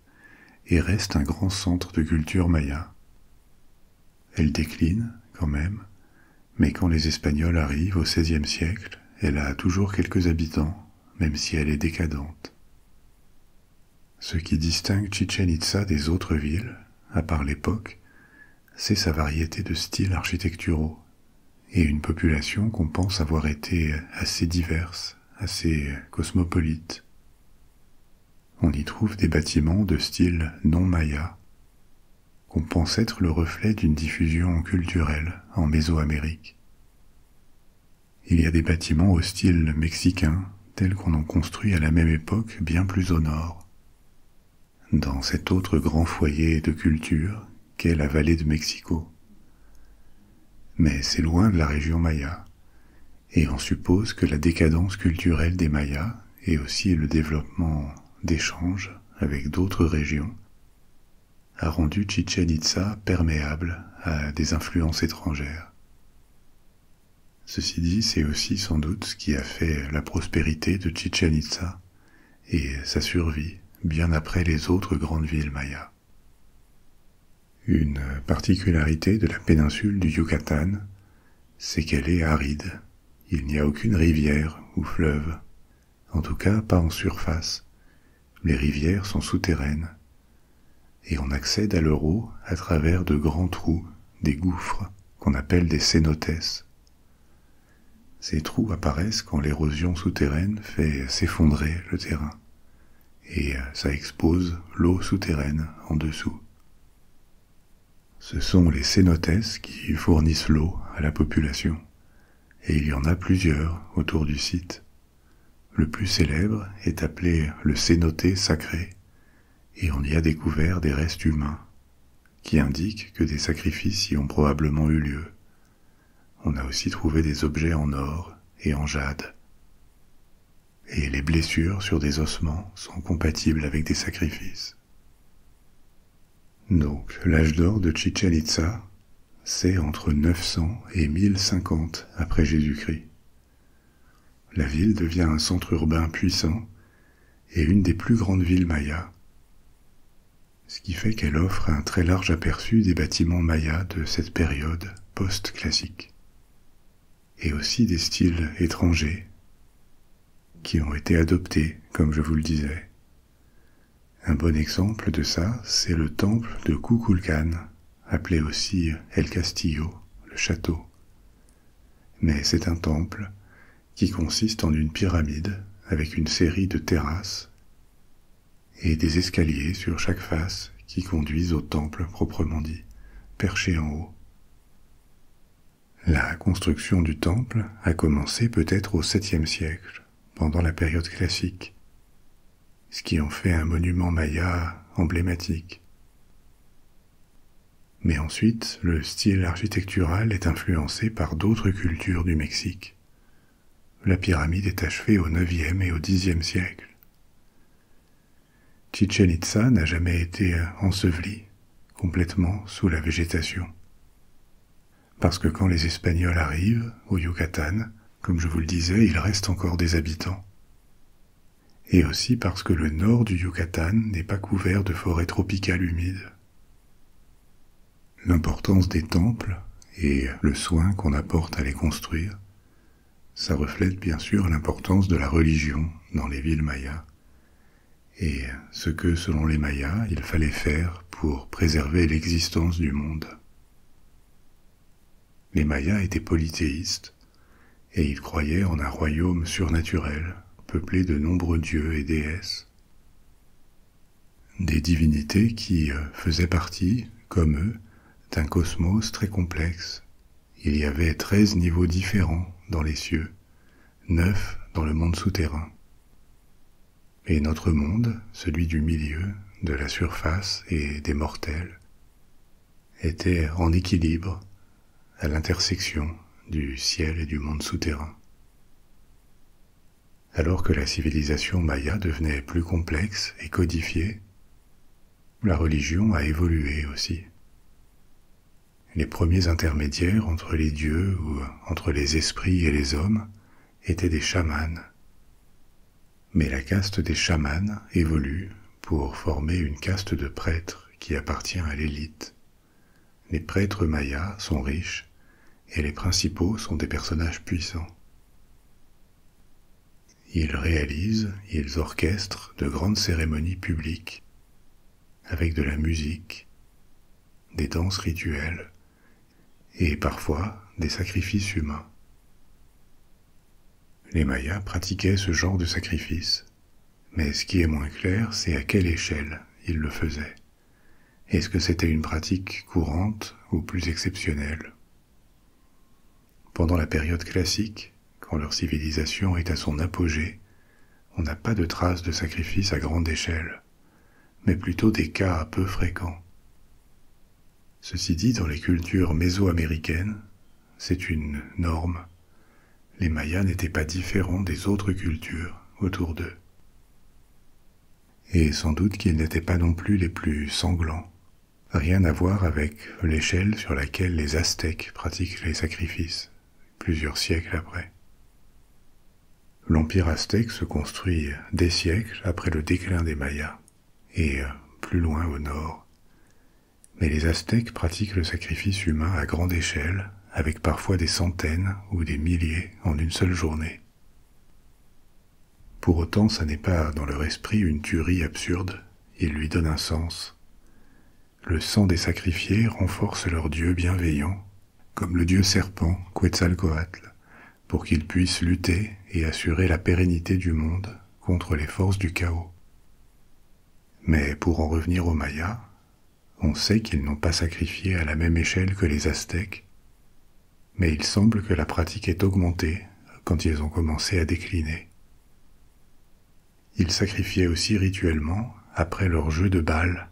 S1: et reste un grand centre de culture maya. Elle décline quand même, mais quand les Espagnols arrivent au XVIe siècle, elle a toujours quelques habitants, même si elle est décadente. Ce qui distingue Chichén Itzá des autres villes, à part l'époque, c'est sa variété de styles architecturaux et une population qu'on pense avoir été assez diverse, assez cosmopolite. On y trouve des bâtiments de style non maya, qu'on pense être le reflet d'une diffusion culturelle en Mésoamérique. Il y a des bâtiments au style mexicain, tels qu'on en construit à la même époque bien plus au nord, dans cet autre grand foyer de culture qu'est la vallée de Mexico. Mais c'est loin de la région maya, et on suppose que la décadence culturelle des Mayas et aussi le développement d'échanges avec d'autres régions a rendu Chichén Itzá perméable à des influences étrangères. Ceci dit, c'est aussi sans doute ce qui a fait la prospérité de Chichén Itzá et sa survie bien après les autres grandes villes mayas. Une particularité de la péninsule du Yucatan, c'est qu'elle est aride. Il n'y a aucune rivière ou fleuve, en tout cas pas en surface. Les rivières sont souterraines, et on accède à leur eau à travers de grands trous, des gouffres, qu'on appelle des cénotes. Ces trous apparaissent quand l'érosion souterraine fait s'effondrer le terrain, et ça expose l'eau souterraine en dessous. Ce sont les cénotes qui fournissent l'eau à la population, et il y en a plusieurs autour du site. Le plus célèbre est appelé le cénote sacré, et on y a découvert des restes humains, qui indiquent que des sacrifices y ont probablement eu lieu. On a aussi trouvé des objets en or et en jade, et les blessures sur des ossements sont compatibles avec des sacrifices. Donc, l'âge d'or de Chichén Itzá, c'est entre 900 et 1050 après Jésus-Christ. La ville devient un centre urbain puissant et une des plus grandes villes mayas, ce qui fait qu'elle offre un très large aperçu des bâtiments mayas de cette période post-classique, et aussi des styles étrangers qui ont été adoptés, comme je vous le disais. Un bon exemple de ça, c'est le temple de Kukulcán, appelé aussi El Castillo, le château. Mais c'est un temple qui consiste en une pyramide avec une série de terrasses et des escaliers sur chaque face qui conduisent au temple proprement dit, perché en haut. La construction du temple a commencé peut-être au 7e siècle, pendant la période classique, ce qui en fait un monument maya emblématique. Mais ensuite, le style architectural est influencé par d'autres cultures du Mexique. La pyramide est achevée au 9e et au 10e siècle. Chichén Itzá n'a jamais été enseveli complètement sous la végétation. Parce que quand les Espagnols arrivent au Yucatan, comme je vous le disais, il reste encore des habitants. Et aussi parce que le nord du Yucatan n'est pas couvert de forêts tropicales humides. L'importance des temples et le soin qu'on apporte à les construire, ça reflète bien sûr l'importance de la religion dans les villes mayas et ce que, selon les Mayas, il fallait faire pour préserver l'existence du monde. Les Mayas étaient polythéistes et ils croyaient en un royaume surnaturel peuplé de nombreux dieux et déesses. des divinités qui faisaient partie, comme eux, d'un cosmos très complexe. Il y avait 13 niveaux différents dans les cieux, 9 dans le monde souterrain. Et notre monde, celui du milieu, de la surface et des mortels, était en équilibre à l'intersection du ciel et du monde souterrain. Alors que la civilisation maya devenait plus complexe et codifiée, la religion a évolué aussi. Les premiers intermédiaires entre les dieux ou entre les esprits et les hommes étaient des chamans. Mais la caste des chamans évolue pour former une caste de prêtres qui appartient à l'élite. Les prêtres mayas sont riches et les principaux sont des personnages puissants. Ils réalisent, ils orchestrent de grandes cérémonies publiques avec de la musique, des danses rituelles et parfois des sacrifices humains. Les Mayas pratiquaient ce genre de sacrifice, mais ce qui est moins clair, c'est à quelle échelle ils le faisaient. Est-ce que c'était une pratique courante ou plus exceptionnelle? Pendant la période classique, quand leur civilisation est à son apogée, on n'a pas de traces de sacrifices à grande échelle, mais plutôt des cas peu fréquents. Ceci dit, dans les cultures mésoaméricaines, c'est une norme. Les Mayas n'étaient pas différents des autres cultures autour d'eux. Et sans doute qu'ils n'étaient pas non plus les plus sanglants. Rien à voir avec l'échelle sur laquelle les Aztèques pratiquent les sacrifices, plusieurs siècles après. L'empire aztèque se construit des siècles après le déclin des Mayas, et plus loin au nord. Mais les Aztèques pratiquent le sacrifice humain à grande échelle, avec parfois des centaines ou des milliers en une seule journée. Pour autant, ça n'est pas dans leur esprit une tuerie absurde, ils lui donnent un sens. Le sang des sacrifiés renforce leur dieu bienveillant, comme le dieu serpent Quetzalcoatl, pour qu'ils puissent lutter et assurer la pérennité du monde contre les forces du chaos. Mais pour en revenir aux Mayas, on sait qu'ils n'ont pas sacrifié à la même échelle que les Aztèques, mais il semble que la pratique ait augmenté quand ils ont commencé à décliner. Ils sacrifiaient aussi rituellement après leur jeu de Baal,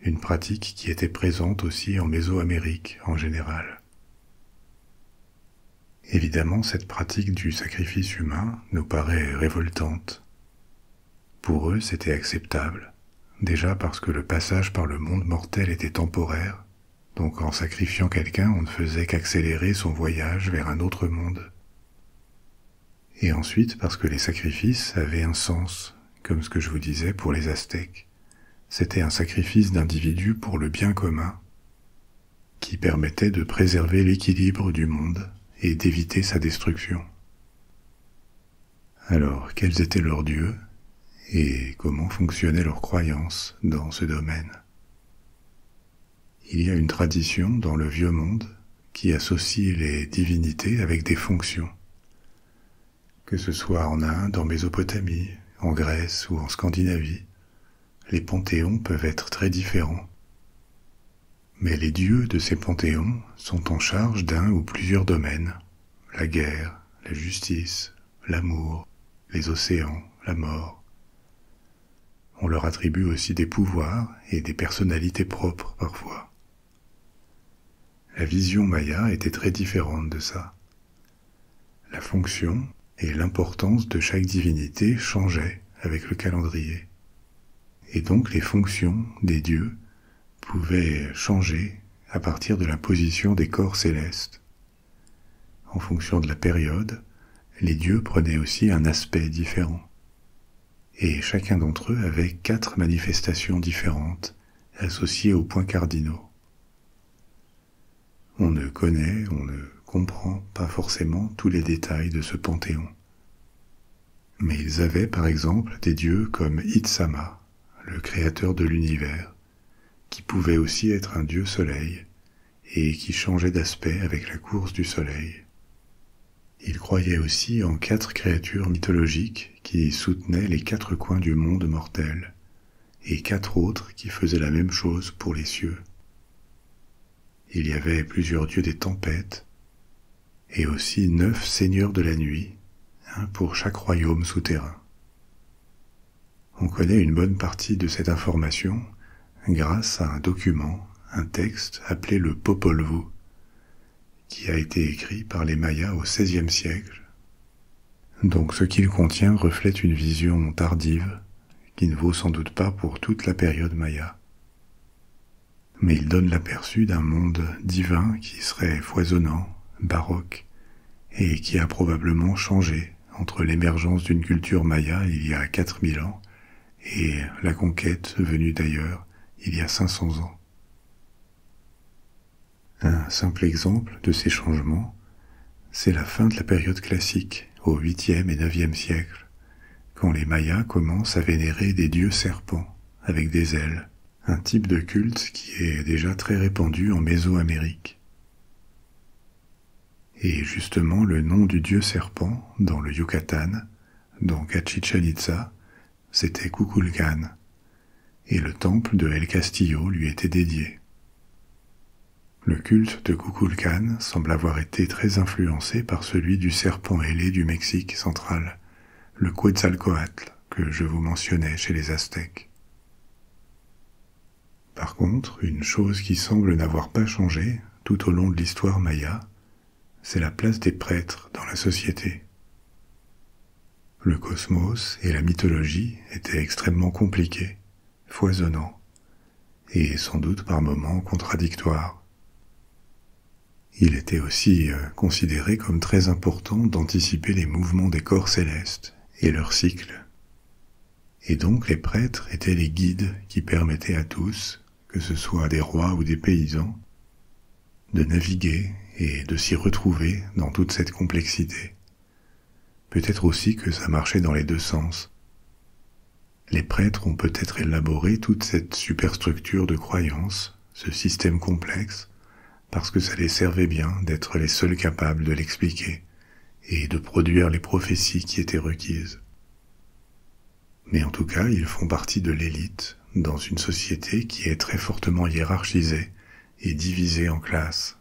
S1: une pratique qui était présente aussi en Mésoamérique en général. Évidemment, cette pratique du sacrifice humain nous paraît révoltante. Pour eux, c'était acceptable, déjà parce que le passage par le monde mortel était temporaire, donc en sacrifiant quelqu'un, on ne faisait qu'accélérer son voyage vers un autre monde. Et ensuite parce que les sacrifices avaient un sens, comme ce que je vous disais pour les Aztèques. C'était un sacrifice d'individus pour le bien commun, qui permettait de préserver l'équilibre du monde et d'éviter sa destruction. Alors, quels étaient leurs dieux et comment fonctionnaient leurs croyances dans ce domaine? Il y a une tradition dans le vieux monde qui associe les divinités avec des fonctions. Que ce soit en Inde, en Mésopotamie, en Grèce ou en Scandinavie, les panthéons peuvent être très différents. Mais les dieux de ces panthéons sont en charge d'un ou plusieurs domaines: la guerre, la justice, l'amour, les océans, la mort. On leur attribue aussi des pouvoirs et des personnalités propres parfois. La vision maya était très différente de ça. La fonction et l'importance de chaque divinité changeaient avec le calendrier. Et donc les fonctions des dieux pouvaient changer à partir de la position des corps célestes. En fonction de la période, les dieux prenaient aussi un aspect différent. Et chacun d'entre eux avait 4 manifestations différentes, associées aux points cardinaux. On ne comprend pas forcément tous les détails de ce panthéon. Mais ils avaient par exemple des dieux comme Itsama, le créateur de l'univers, qui pouvait aussi être un dieu soleil et qui changeait d'aspect avec la course du soleil. Ils croyaient aussi en 4 créatures mythologiques qui soutenaient les 4 coins du monde mortel et 4 autres qui faisaient la même chose pour les cieux. Il y avait plusieurs dieux des tempêtes, et aussi 9 seigneurs de la nuit, un pour chaque royaume souterrain. On connaît une bonne partie de cette information grâce à un document, un texte appelé le Popol Vuh, qui a été écrit par les Mayas au XVIe siècle. Donc ce qu'il contient reflète une vision tardive, qui ne vaut sans doute pas pour toute la période Maya. Mais il donne l'aperçu d'un monde divin qui serait foisonnant, baroque, et qui a probablement changé entre l'émergence d'une culture maya il y a 4000 ans et la conquête venue d'ailleurs il y a 500 ans. Un simple exemple de ces changements, c'est la fin de la période classique, au 8e et 9e siècle, quand les Mayas commencent à vénérer des dieux serpents avec des ailes, un type de culte qui est déjà très répandu en Mésoamérique. Et justement, le nom du dieu serpent, dans le Yucatan, donc à Chichén Itzá, c'était Kukulcán, et le temple de El Castillo lui était dédié. Le culte de Kukulcán semble avoir été très influencé par celui du serpent ailé du Mexique central, le Quetzalcoatl, que je vous mentionnais chez les Aztèques. Par contre, une chose qui semble n'avoir pas changé tout au long de l'histoire maya, c'est la place des prêtres dans la société. Le cosmos et la mythologie étaient extrêmement compliqués, foisonnants, et sans doute par moments contradictoires. Il était aussi considéré comme très important d'anticiper les mouvements des corps célestes et leurs cycles. Et donc les prêtres étaient les guides qui permettaient à tous, que ce soit des rois ou des paysans, de naviguer et de s'y retrouver dans toute cette complexité. Peut-être aussi que ça marchait dans les deux sens. Les prêtres ont peut-être élaboré toute cette superstructure de croyances, ce système complexe, parce que ça les servait bien d'être les seuls capables de l'expliquer et de produire les prophéties qui étaient requises. Mais en tout cas, ils font partie de l'élite dans une société qui est très fortement hiérarchisée et divisée en classes.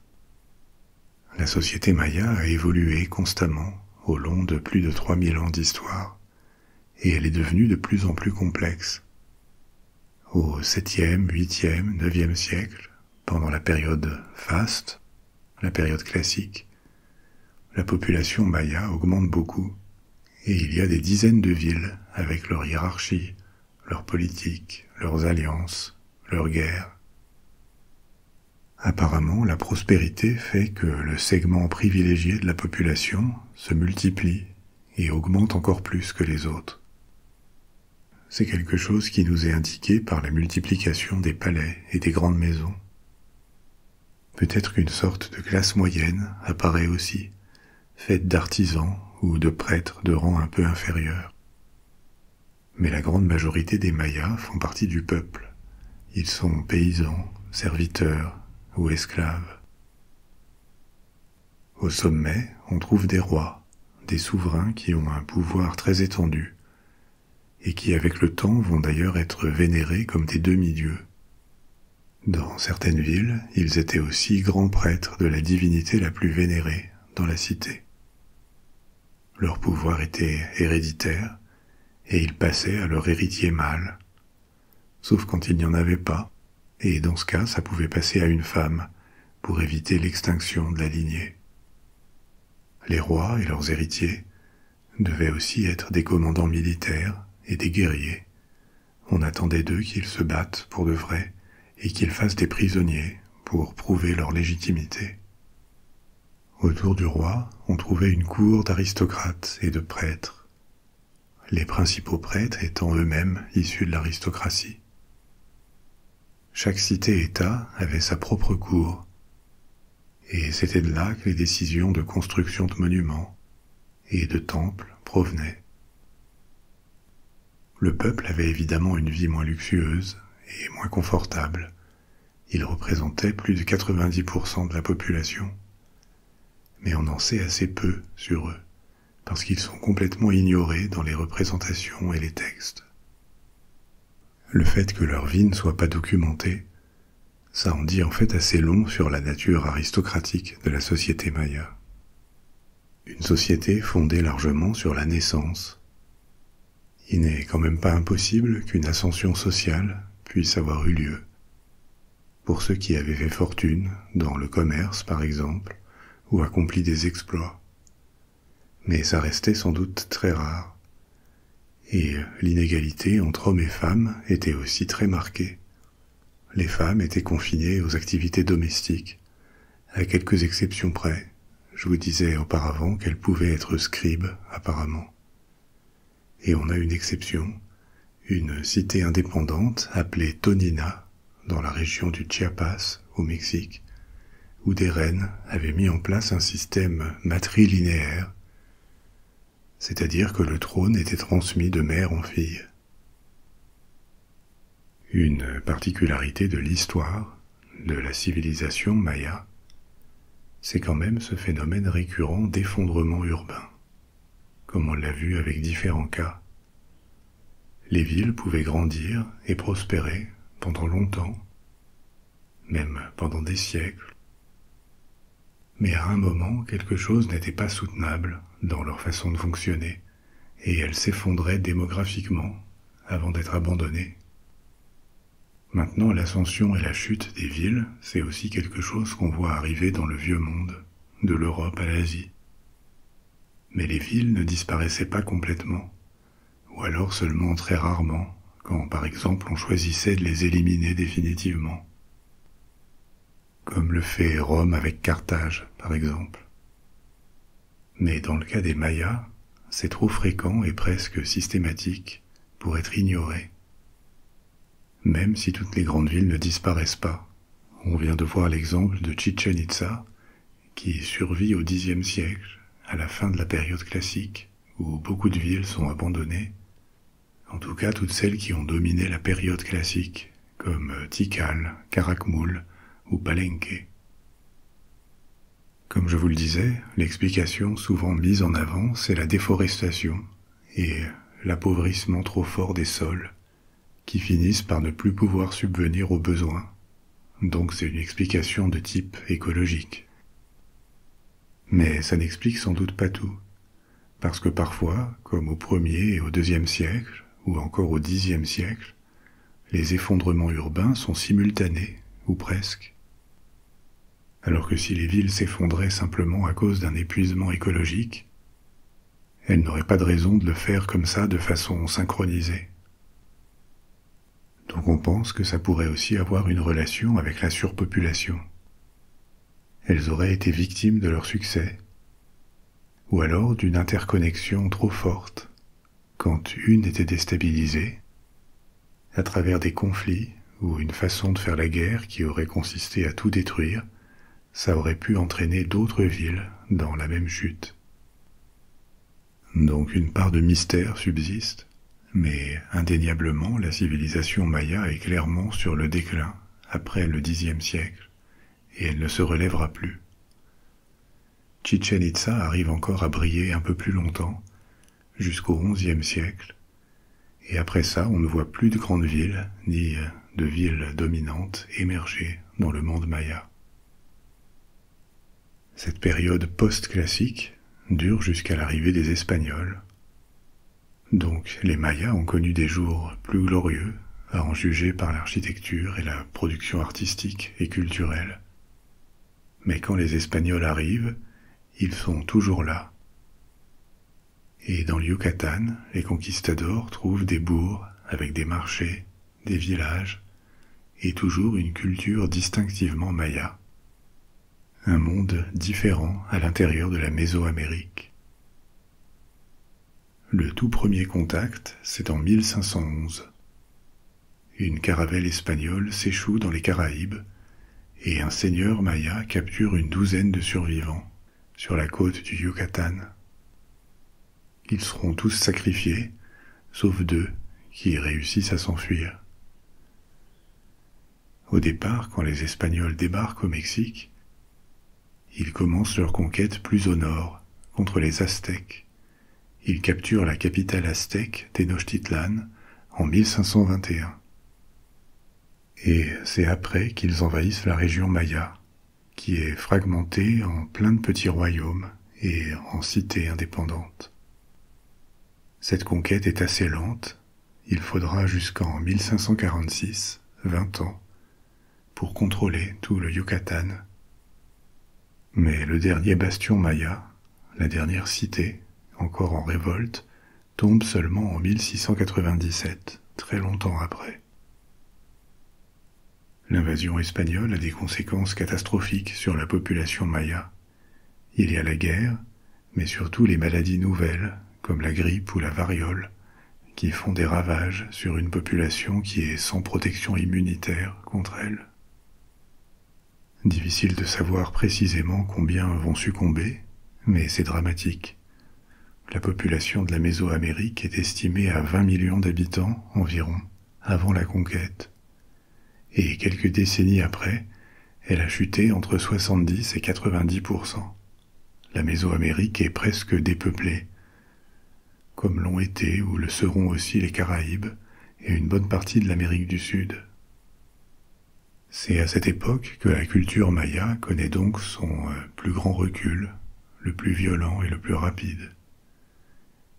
S1: La société maya a évolué constamment au long de plus de 3000 ans d'histoire, et elle est devenue de plus en plus complexe. Au 7e, 8e, 9e siècle, pendant la période faste, la période classique, la population maya augmente beaucoup, et il y a des dizaines de villes avec leur hiérarchie, leur politique, leurs alliances, leurs guerres. Apparemment, la prospérité fait que le segment privilégié de la population se multiplie et augmente encore plus que les autres. C'est quelque chose qui nous est indiqué par la multiplication des palais et des grandes maisons. Peut-être qu'une sorte de classe moyenne apparaît aussi, faite d'artisans ou de prêtres de rang un peu inférieur. Mais la grande majorité des Mayas font partie du peuple. Ils sont paysans, serviteurs ou esclaves. Au sommet, on trouve des rois, des souverains qui ont un pouvoir très étendu, et qui avec le temps vont d'ailleurs être vénérés comme des demi-dieux. Dans certaines villes, ils étaient aussi grands prêtres de la divinité la plus vénérée dans la cité. Leur pouvoir était héréditaire, et ils passaient à leur héritier mâle, sauf quand il n'y en avait pas, et dans ce cas, ça pouvait passer à une femme, pour éviter l'extinction de la lignée. Les rois et leurs héritiers devaient aussi être des commandants militaires et des guerriers. On attendait d'eux qu'ils se battent pour de vrai, et qu'ils fassent des prisonniers pour prouver leur légitimité. Autour du roi, on trouvait une cour d'aristocrates et de prêtres, les principaux prêtres étant eux-mêmes issus de l'aristocratie. Chaque cité-État avait sa propre cour, et c'était de là que les décisions de construction de monuments et de temples provenaient. Le peuple avait évidemment une vie moins luxueuse et moins confortable. Il représentait plus de 90% de la population, mais on en sait assez peu sur eux, parce qu'ils sont complètement ignorés dans les représentations et les textes. le fait que leur vie ne soit pas documentée, ça en dit en fait assez long sur la nature aristocratique de la société maya. Une société fondée largement sur la naissance. Il n'est quand même pas impossible qu'une ascension sociale puisse avoir eu lieu. Pour ceux qui avaient fait fortune, dans le commerce par exemple, ou accompli des exploits. Mais ça restait sans doute très rare. Et l'inégalité entre hommes et femmes était aussi très marquée. Les femmes étaient confinées aux activités domestiques, à quelques exceptions près. Je vous disais auparavant qu'elles pouvaient être scribes, apparemment. Et on a une exception, une cité indépendante appelée Tonina, dans la région du Chiapas, au Mexique, où des reines avaient mis en place un système matrilinéaire, c'est-à-dire que le trône était transmis de mère en fille. Une particularité de l'histoire, de la civilisation maya, c'est quand même ce phénomène récurrent d'effondrement urbain, comme on l'a vu avec différents cas. Les villes pouvaient grandir et prospérer pendant longtemps, même pendant des siècles. Mais à un moment, quelque chose n'était pas soutenable dans leur façon de fonctionner, et elles s'effondraient démographiquement avant d'être abandonnées. Maintenant, l'ascension et la chute des villes, c'est aussi quelque chose qu'on voit arriver dans le vieux monde, de l'Europe à l'Asie. Mais les villes ne disparaissaient pas complètement, ou alors seulement très rarement, quand par exemple on choisissait de les éliminer définitivement. Comme le fait Rome avec Carthage, par exemple. Mais dans le cas des Mayas, c'est trop fréquent et presque systématique pour être ignoré. Même si toutes les grandes villes ne disparaissent pas. On vient de voir l'exemple de Chichen Itza, qui survit au Xe siècle, à la fin de la période classique, où beaucoup de villes sont abandonnées. En tout cas, toutes celles qui ont dominé la période classique, comme Tikal, Caracmoul ou Palenque. Comme je vous le disais, l'explication souvent mise en avant, c'est la déforestation et l'appauvrissement trop fort des sols, qui finissent par ne plus pouvoir subvenir aux besoins. Donc c'est une explication de type écologique. Mais ça n'explique sans doute pas tout, parce que parfois, comme au 1er et au 2e siècle, ou encore au Xe siècle, les effondrements urbains sont simultanés, ou presque. Alors que si les villes s'effondraient simplement à cause d'un épuisement écologique, elles n'auraient pas de raison de le faire comme ça de façon synchronisée. Donc on pense que ça pourrait aussi avoir une relation avec la surpopulation. Elles auraient été victimes de leur succès, ou alors d'une interconnexion trop forte, quand une était déstabilisée, à travers des conflits ou une façon de faire la guerre qui aurait consisté à tout détruire, ça aurait pu entraîner d'autres villes dans la même chute. Donc une part de mystère subsiste, mais indéniablement la civilisation maya est clairement sur le déclin après le Xe siècle, et elle ne se relèvera plus. Chichen Itza arrive encore à briller un peu plus longtemps, jusqu'au XIe siècle, et après ça on ne voit plus de grandes villes, ni de villes dominantes émerger dans le monde maya. Cette période post-classique dure jusqu'à l'arrivée des Espagnols. Donc les Mayas ont connu des jours plus glorieux, à en juger par l'architecture et la production artistique et culturelle. Mais quand les Espagnols arrivent, ils sont toujours là. Et dans le Yucatan, les conquistadors trouvent des bourgs avec des marchés, des villages, et toujours une culture distinctivement maya. Un monde différent à l'intérieur de la Mésoamérique. Le tout premier contact, c'est en 1511. Une caravelle espagnole s'échoue dans les Caraïbes et un seigneur maya capture une douzaine de survivants sur la côte du Yucatan. Ils seront tous sacrifiés, sauf 2 qui réussissent à s'enfuir. Au départ, quand les Espagnols débarquent au Mexique, ils commencent leur conquête plus au nord, contre les Aztèques. Ils capturent la capitale aztèque, Tenochtitlan, en 1521. Et c'est après qu'ils envahissent la région maya, qui est fragmentée en plein de petits royaumes et en cités indépendantes. Cette conquête est assez lente, il faudra jusqu'en 1546, 20 ans, pour contrôler tout le Yucatan. Mais le dernier bastion maya, la dernière cité, encore en révolte, tombe seulement en 1697, très longtemps après. L'invasion espagnole a des conséquences catastrophiques sur la population maya. Il y a la guerre, mais surtout les maladies nouvelles, comme la grippe ou la variole, qui font des ravages sur une population qui est sans protection immunitaire contre elle. Difficile de savoir précisément combien vont succomber, mais c'est dramatique. La population de la Mésoamérique est estimée à 20 millions d'habitants environ, avant la conquête. Et quelques décennies après, elle a chuté entre 70 et 90%. La Mésoamérique est presque dépeuplée, comme l'ont été ou le seront aussi les Caraïbes et une bonne partie de l'Amérique du Sud. C'est à cette époque que la culture maya connaît donc son plus grand recul, le plus violent et le plus rapide.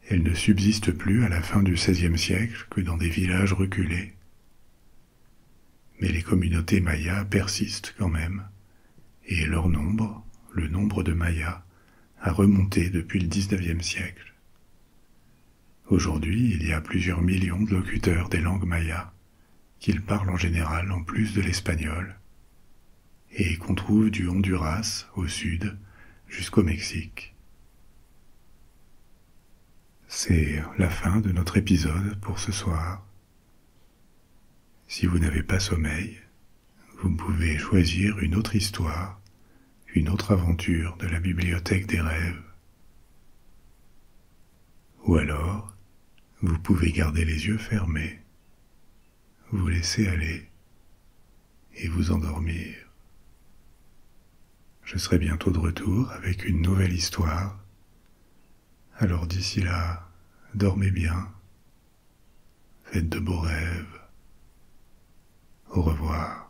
S1: Elle ne subsiste plus à la fin du XVIe siècle que dans des villages reculés. Mais les communautés mayas persistent quand même, et leur nombre, le nombre de mayas, a remonté depuis le XIXe siècle. Aujourd'hui, il y a plusieurs millions de locuteurs des langues mayas, qu'ils parlent en général en plus de l'espagnol, et qu'on trouve du Honduras au sud jusqu'au Mexique. C'est la fin de notre épisode pour ce soir. Si vous n'avez pas sommeil, vous pouvez choisir une autre histoire, une autre aventure de la bibliothèque des rêves. Ou alors, vous pouvez garder les yeux fermés, vous laisser aller et vous endormir. Je serai bientôt de retour avec une nouvelle histoire. Alors d'ici là, dormez bien, faites de beaux rêves. Au revoir.